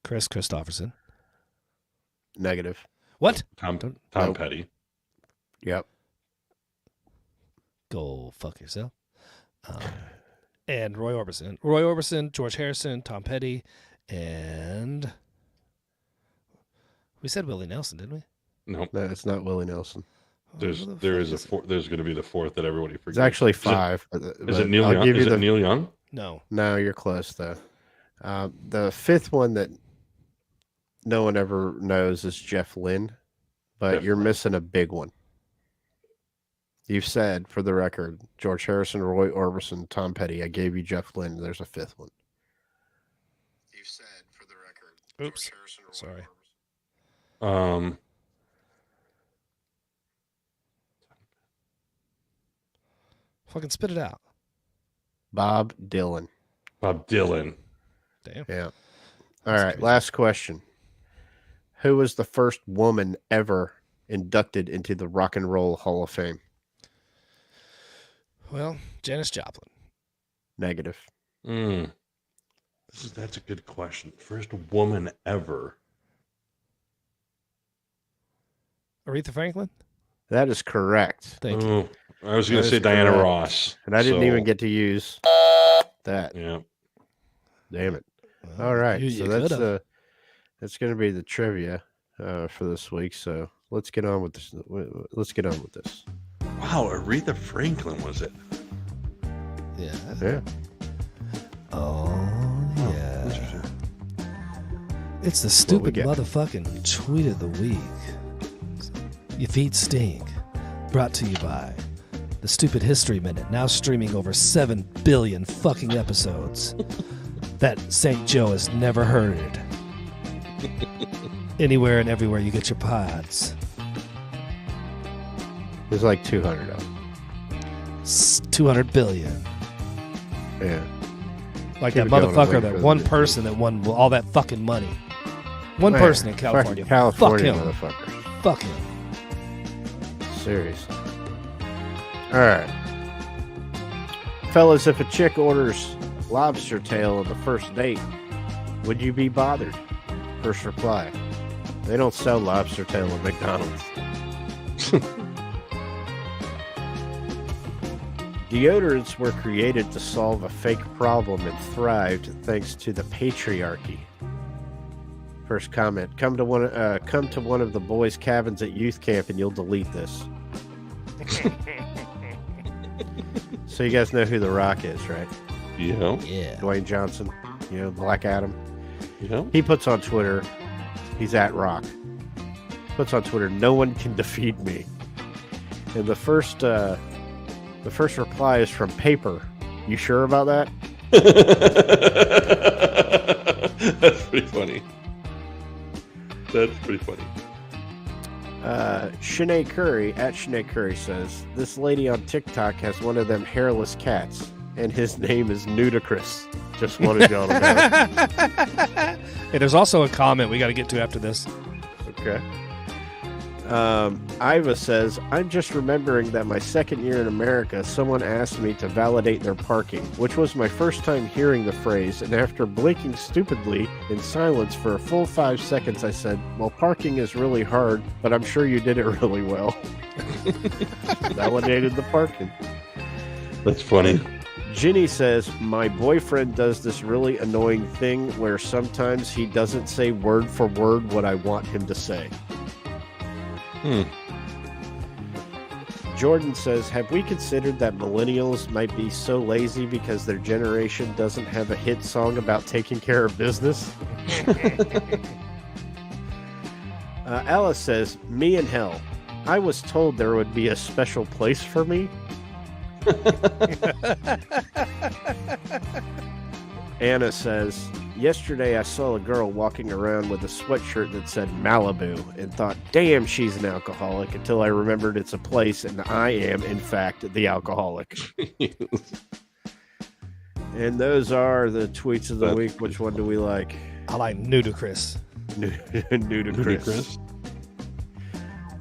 Chris Christopherson. Negative. What? Tom Nope. Petty. Yep. Go fuck yourself. And Roy Orbison. Roy Orbison, George Harrison, Tom Petty, and we said Willie Nelson, didn't we? No, No, it's not Willie Nelson. there's Who the there fuck is a it? fourth. There's going to be the fourth that everybody forgets. It's actually Is it- 5. Is it Neil I'll Young? give you Is the it Neil Young? No. No, you're close though. The 5th one that no one ever knows is Jeff Lynne, but Jeff you're Lynne. missing a big one. You've said, for the record, George Harrison, Roy Orbison, Tom Petty. I gave you Jeff Lynne. There's a 5th one. You've said, for the record, Oops. George Harrison, Roy Sorry. Orbison. Fucking spit it out. Bob Dylan. Bob Dylan. Damn. Yeah. All That's right. crazy. Last question. Who was the first woman ever inducted into the Rock and Roll Hall of Fame? Well, Janis Joplin. Negative. That's a good question. First woman ever. Aretha Franklin. That is correct. Thank you. Oh, I was going That to say is Diana correct. Ross. And I didn't so- even get to use that. Yeah. Damn it. All right, You so that's going to be the trivia for this week. So let's get on with this. Wow, Aretha Franklin was it? Yeah. Yeah. Oh, yeah. Interesting. It's the we stupid got? motherfucking tweet of the week. Your feet stink. Brought to you by the Stupid History Minute, now streaming over 7 billion fucking episodes that St. Joe has never heard. Anywhere and everywhere you get your pods. There's like 200 of them. 200 billion. Yeah. Like Keep that it going, I'm motherfucker, waiting that for the one news. person that won all that fucking money. One Man, person in fucking California. California Fuck him. motherfucker. Fuck him. Seriously. All right. Fellas, if a chick orders lobster tail on the first date, would you be bothered? First reply. They don't sell lobster tail at McDonald's. Deodorants were created to solve a fake problem and thrived thanks to the patriarchy. First comment: come to one of the boys' cabins at youth camp, and you'll delete this. So you guys know who The Rock is, right? Yeah. Yeah. Dwayne Johnson, Black Adam. Yeah. He puts on Twitter, he's at Rock. Puts on Twitter, no one can defeat me. And the first reply is from Paper. You sure about that? That's pretty funny. That's pretty funny. Shanae Curry, at Shanae Curry, says, this lady on TikTok has one of them hairless cats, and his name is Nudicrous. Just wanted y'all to know. Hey, there's also a comment we got to get to after this. Okay. Iva says, I'm just remembering that my second year in America, someone asked me to validate their parking, which was my first time hearing the phrase, and after blinking stupidly in silence for a full 5 seconds, I said, well, parking is really hard, but I'm sure you did it really well. Validated the parking. That's funny. Ginny says, my boyfriend does this really annoying thing where sometimes he doesn't say word for word what I want him to say. Jordan says, have we considered that millennials might be so lazy because their generation doesn't have a hit song about taking care of business? Alice says, me in hell. I was told there would be a special place for me. Anna says, yesterday I saw a girl walking around with a sweatshirt that said Malibu and thought, damn, she's an alcoholic, until I remembered it's a place and I am, in fact, the alcoholic. And those are the tweets of the week. Which one do we like? I like Nudicrous. Nudicrous.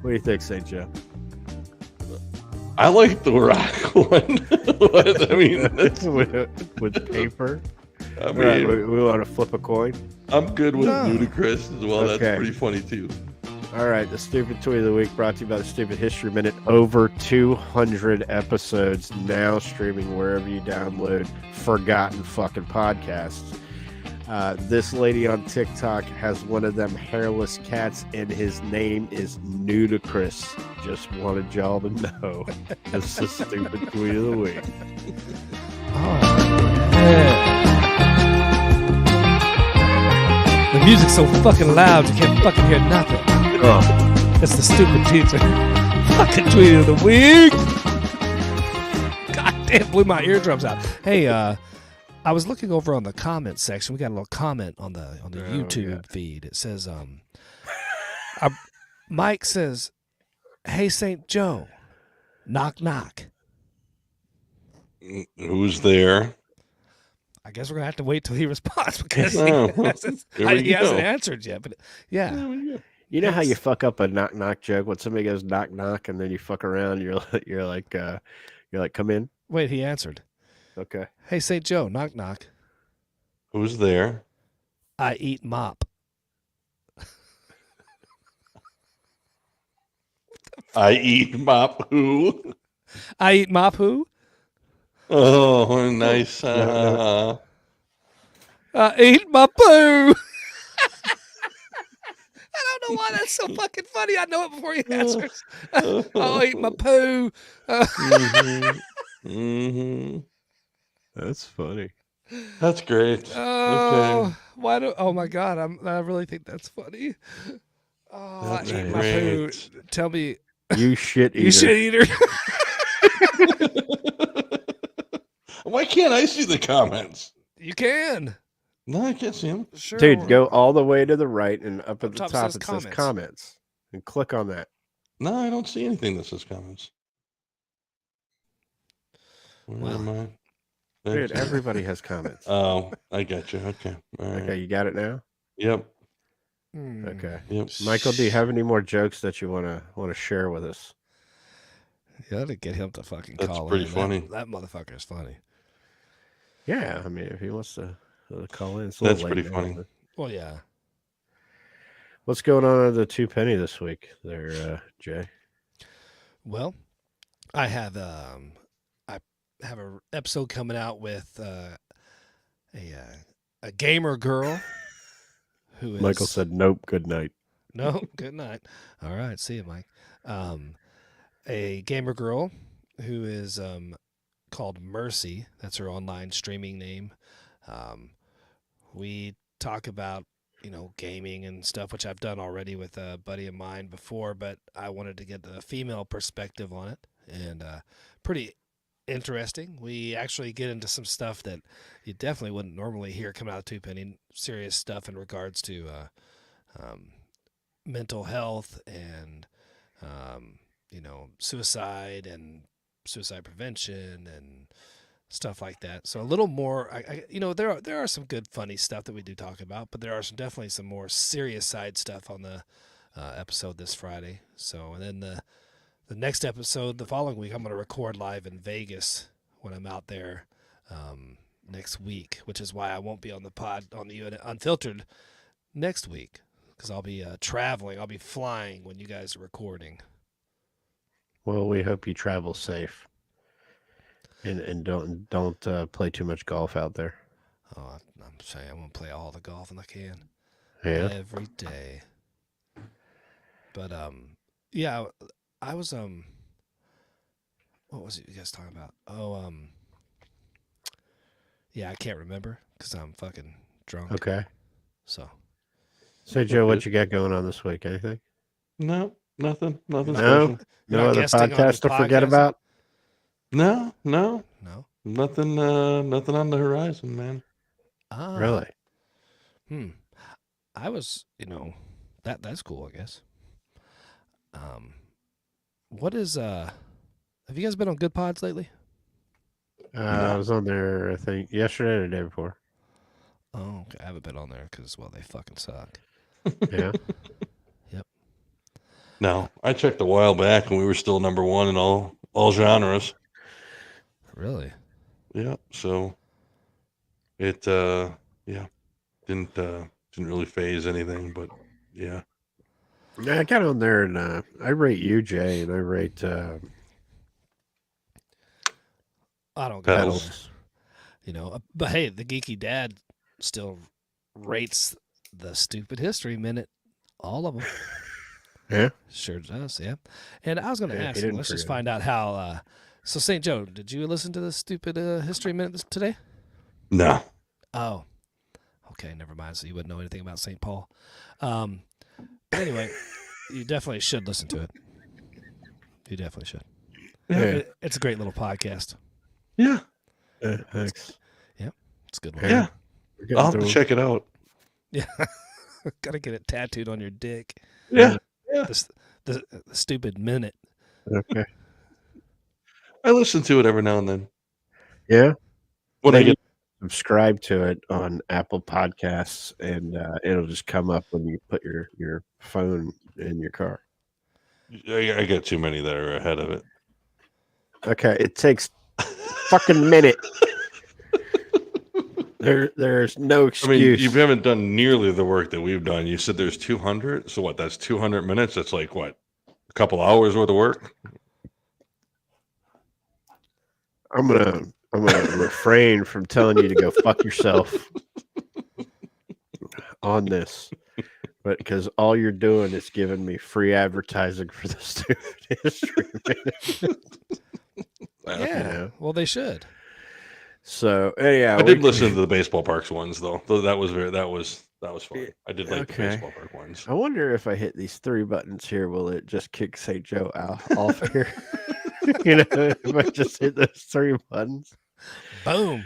What do you think, St. Joe? I like the Rock one. I mean, that's, with paper? I mean, Right, we want to flip a coin? I'm good with No. Ludacris as well. Okay. That's pretty funny too. All right, the Stupid Tweet of the Week brought to you by the Stupid History Minute. Over 200 episodes now streaming wherever you download forgotten fucking podcasts. This lady on TikTok has one of them hairless cats, and his name is Nudicrous. Just wanted y'all to know. That's the Stupid Tweet of the Week. Oh, yeah. The music's so fucking loud you can't fucking hear nothing. Oh, That's the stupid teacher. Fucking tweet of the week. God damn, blew my eardrums out. Hey, I was looking over on the comment section. We got a little comment on the YouTube feed. It says, Mike says, "Hey St. Joe, knock knock." Who's there? I guess we're gonna have to wait till he responds because Oh, he hasn't answered yet. But yeah, you know how you fuck up a knock knock joke when somebody goes knock knock, and then you fuck around. You're like, come in. wait, he answered. Okay. Hey St. Joe, knock knock. Who's there? I eat mop. I eat mop who? I eat mop who? Oh, nice. No. I ate my poo. I don't know why that's so fucking funny. I know it before he answers. I'll eat my poo. That's funny. That's great. Okay. Why do? Oh my god! I really think that's funny. Oh, I That's ate my poo. great. Tell me, You shit eater. you shit eater. Why can't I see the comments? You can. No, I can't see them. Sure. Dude, go all the way to the right and up at Up the top top says it says comments. comments. And click on that. No, I don't see anything that says comments. Where Wow. am I? Dude, everybody has comments. Oh, I got you. Okay. All right. Okay, you got it now? Yep. Okay. Yep. Michael, do you have any more jokes that you wanna share with us? You got to get him to fucking That's call pretty in. funny. That motherfucker is funny. Yeah, I mean, if he wants to call in, it's a little That's late pretty now, funny. but- Well, yeah. What's going on at the 2 penny this week there, Jay? Well, I have a episode coming out with a gamer girl who is Michael said, nope, good night. no. Good night. All right, see you, Mike. A gamer girl who is called Mercy. That's her online streaming name. We talk about gaming and stuff, which I've done already with a buddy of mine before, but I wanted to get the female perspective on it, and pretty interesting. We actually get into some stuff that you definitely wouldn't normally hear come out of Two Penny. Serious stuff in regards to mental health and suicide and suicide prevention and stuff like that. So a little more, there are some good funny stuff that we do talk about, but there are definitely some more serious side stuff on the episode this Friday. So, and then the next episode, the following week, I'm going to record live in Vegas when I'm out there next week, which is why I won't be on the pod on the Unfiltered next week, because I'll be traveling. I'll be flying when you guys are recording. Well, we hope you travel safe. And don't play too much golf out there. Oh, I'm saying I'm going to play all the golf I can. Yeah. Every day. But yeah, I was what was it you guys talking about? Oh, yeah, I can't remember because I'm fucking drunk. Okay. So Joe, what you got going on this week? Anything? No, nothing. Nothing No? special. You're No not other guesting on podcast this to forget podcast? about? No. No. Nothing on the horizon, man. Ah, Really? I was, that's cool, I guess. What is have you guys been on Good Pods lately? I was on there, I think, yesterday or the day before. Oh, okay. I haven't been on there because, well, they fucking suck. Yeah. No, I checked a while back and we were still number one in all genres. Really? Yeah, so it didn't really phase anything, but yeah. Yeah, I got on there and I rate you, Jay, and I rate I don't get Pedals. it. But hey, the Geeky Dad still rates the Stupid History Minute, all of them. Yeah. Sure does, yeah. And I was going to Yeah, he ask, didn't let's just forget find out how. So, St. Joe, did you listen to the Stupid History Minute today? No. Oh, okay, never mind. So you wouldn't know anything about St. Paul. But anyway, you definitely should listen to it. You definitely should. Yeah. It's a great little podcast. Yeah. Thanks. It's a good one. Yeah. We're getting I'll have to through- check it out. Yeah. Gotta get it tattooed on your dick. Yeah. The Stupid Minute. Okay. I listen to it every now and then. Yeah. When I Maybe get subscribe to it on Apple Podcasts, and it'll just come up when you put your phone in your car. I got too many that are ahead of it. Okay, it takes fucking minute. There's no I mean, excuse. you haven't done nearly the work that we've done. You said there's 200. So what? That's 200 minutes. That's like what? A couple hours worth of work. I'm gonna refrain from telling you to go fuck yourself. on this, but because all you're doing is giving me free advertising for the Stupid History Minute. Yeah. Well, they should. So anyhow, I did listen to the baseball parks ones though. That was fun. I did like the Okay. baseball park ones. I wonder if I hit these 3 buttons here, will it just kick St. Joe off here? If I just hit those 3 buttons, Boom.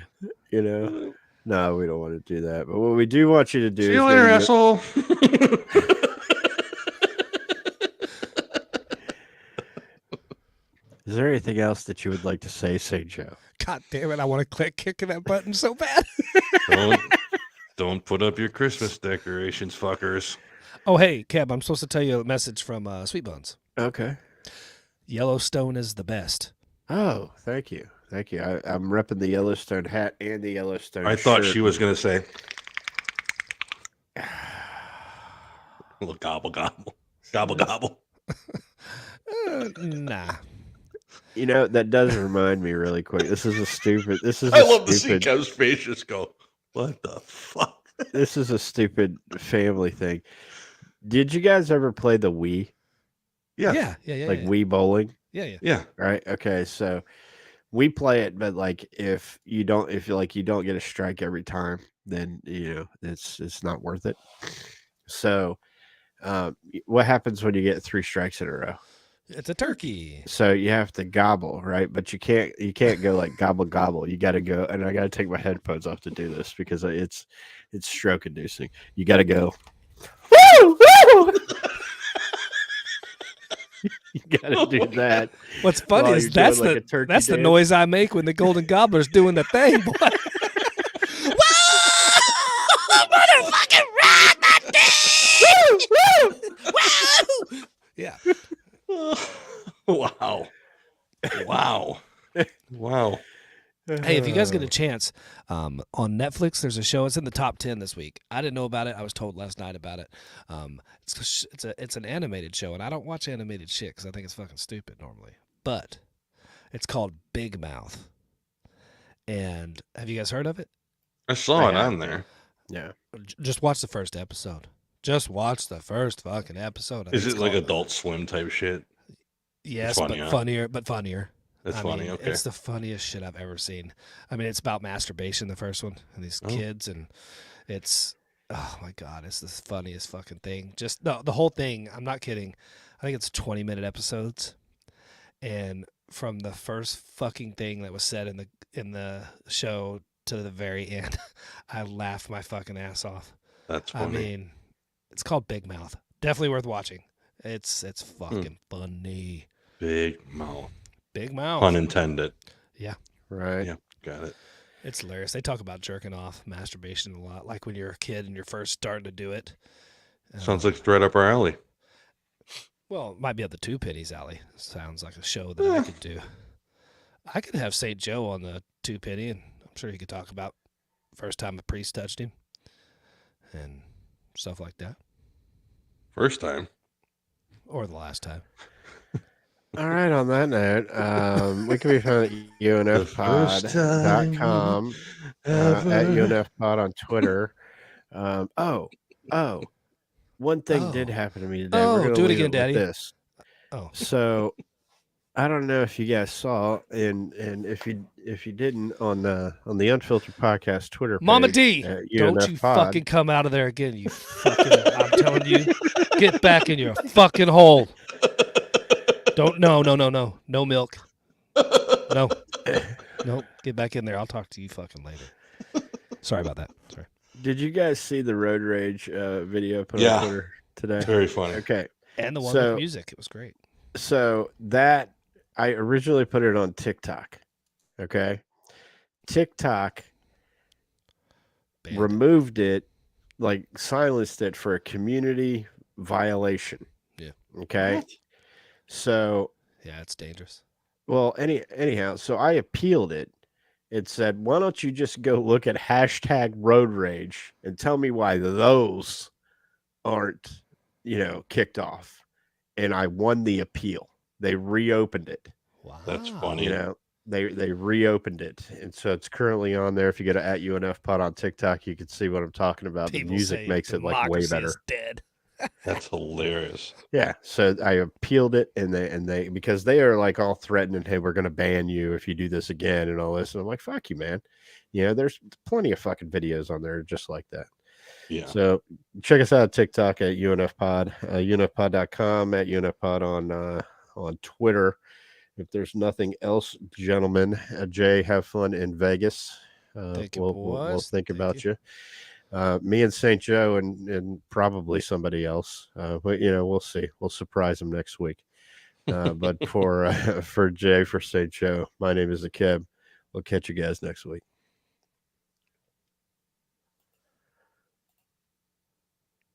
No, we don't want to do that. But what we do want you to do See is you go later, to asshole. Is there anything else that you would like to say, St. Joe? God damn it! I want to click kicking that button so bad. Don't put up your Christmas decorations, fuckers. Oh, hey, Kev, I'm supposed to tell you a message from Sweet Bones. Okay. Yellowstone is the best. Oh, thank you. Thank you. I'm repping the Yellowstone hat and the Yellowstone I thought shirt. she was going to say, gobble, gobble, gobble, gobble. Nah. That does remind me really quick. This is a stupid. I love to see Kev's face just go, what the fuck? This is a stupid family thing. Did you guys ever play the Wii? Yeah. Like Wii bowling? Yeah. Right. Okay. So we play it, but like if you don't get a strike every time, then it's not worth it. So what happens when you get 3 strikes in a row? It's a turkey. So you have to gobble, right? But you can't go like gobble gobble. You got to go, and I got to take my headphones off to do this because it's stroke inducing. You got to go. Woo! Woo! You got to do that. What's funny is that's the noise I make when the Golden Gobbler's doing the thing, boy. Motherfucking ride my dick! Woo! Yeah. Wow. Hey, if you guys get a chance, on Netflix, there's a show. It's in the top 10 this week. I didn't know about it. I was told last night about it. It's an animated show, and I don't watch animated shit because I think it's fucking stupid normally. But it's called Big Mouth. And have you guys heard of it? I saw it on there. Yeah. Just watch the first episode. Just watch the first fucking episode. Is it like Adult Swim type shit? Yes, funny, but funnier. It's funny. Okay. It's the funniest shit I've ever seen. I mean, it's about masturbation, the first one, and these kids, and it's, oh my God, it's the funniest fucking thing. Just the whole thing, I'm not kidding. I think it's 20-minute episodes. And from the first fucking thing that was said in the show to the very end, I laughed my fucking ass off. That's funny. I mean, it's called Big Mouth. Definitely worth watching. It's fucking funny. Big Mouth. Big Mouth. Pun intended. Yeah. Right. Yeah, got it. It's hilarious. They talk about jerking off, masturbation a lot, like when you're a kid and you're first starting to do it. Sounds like it's right up our alley. Well, it might be up the Two Pennies alley. Sounds like a show that I could do. I could have St. Joe on the Two Penny, and I'm sure he could talk about first time a priest touched him and stuff like that. First time. Or the last time. All right, on that note, we can be found at unfpod.com, at unfpod on Twitter. One thing did happen to me today. Oh, We're gonna do it leave again, Daddy. This. Oh. So I don't know if you guys saw, and if you didn't, on the Unfiltered Podcast Twitter page, Mama D, don't you Pod, fucking come out of there again, you fucking, I'm telling you, get back in your fucking hole. Don't, no milk. No, get back in there. I'll talk to you fucking later. Sorry about that. Sorry. Did you guys see the Road Rage video put on Twitter today? Very funny. Okay. And the one with music. It was great. So that, I originally put it on TikTok. Okay. TikTok removed it, like silenced it for a community violation. Yeah. Okay. What? So. Yeah, it's dangerous. Well, anyhow, so I appealed it. It said, why don't you just go look at hashtag road rage and tell me why those aren't, kicked off. And I won the appeal. They reopened it. Wow. That's funny. they reopened it, and so it's currently on there. If you go to @UNFPod on TikTok, you can see what I'm talking about. People the music say makes it like way democracy better. is dead. That's hilarious. Yeah, so I appealed it, and they because they are like all threatening, hey, we're going to ban you if you do this again, and all this. And I'm like, fuck you, man. There's plenty of fucking videos on there just like that. Yeah. So check us out on TikTok at UNFPod, UNFPod.com, at UNFPod on Twitter. If there's nothing else, gentlemen, Jay, have fun in Vegas. Thank you, We'll boys. think Thank about you. you. Me and St. Joe and probably somebody else. But we'll see. We'll surprise them next week. But for Jay, for St. Joe, my name is the Keb. We'll catch you guys next week.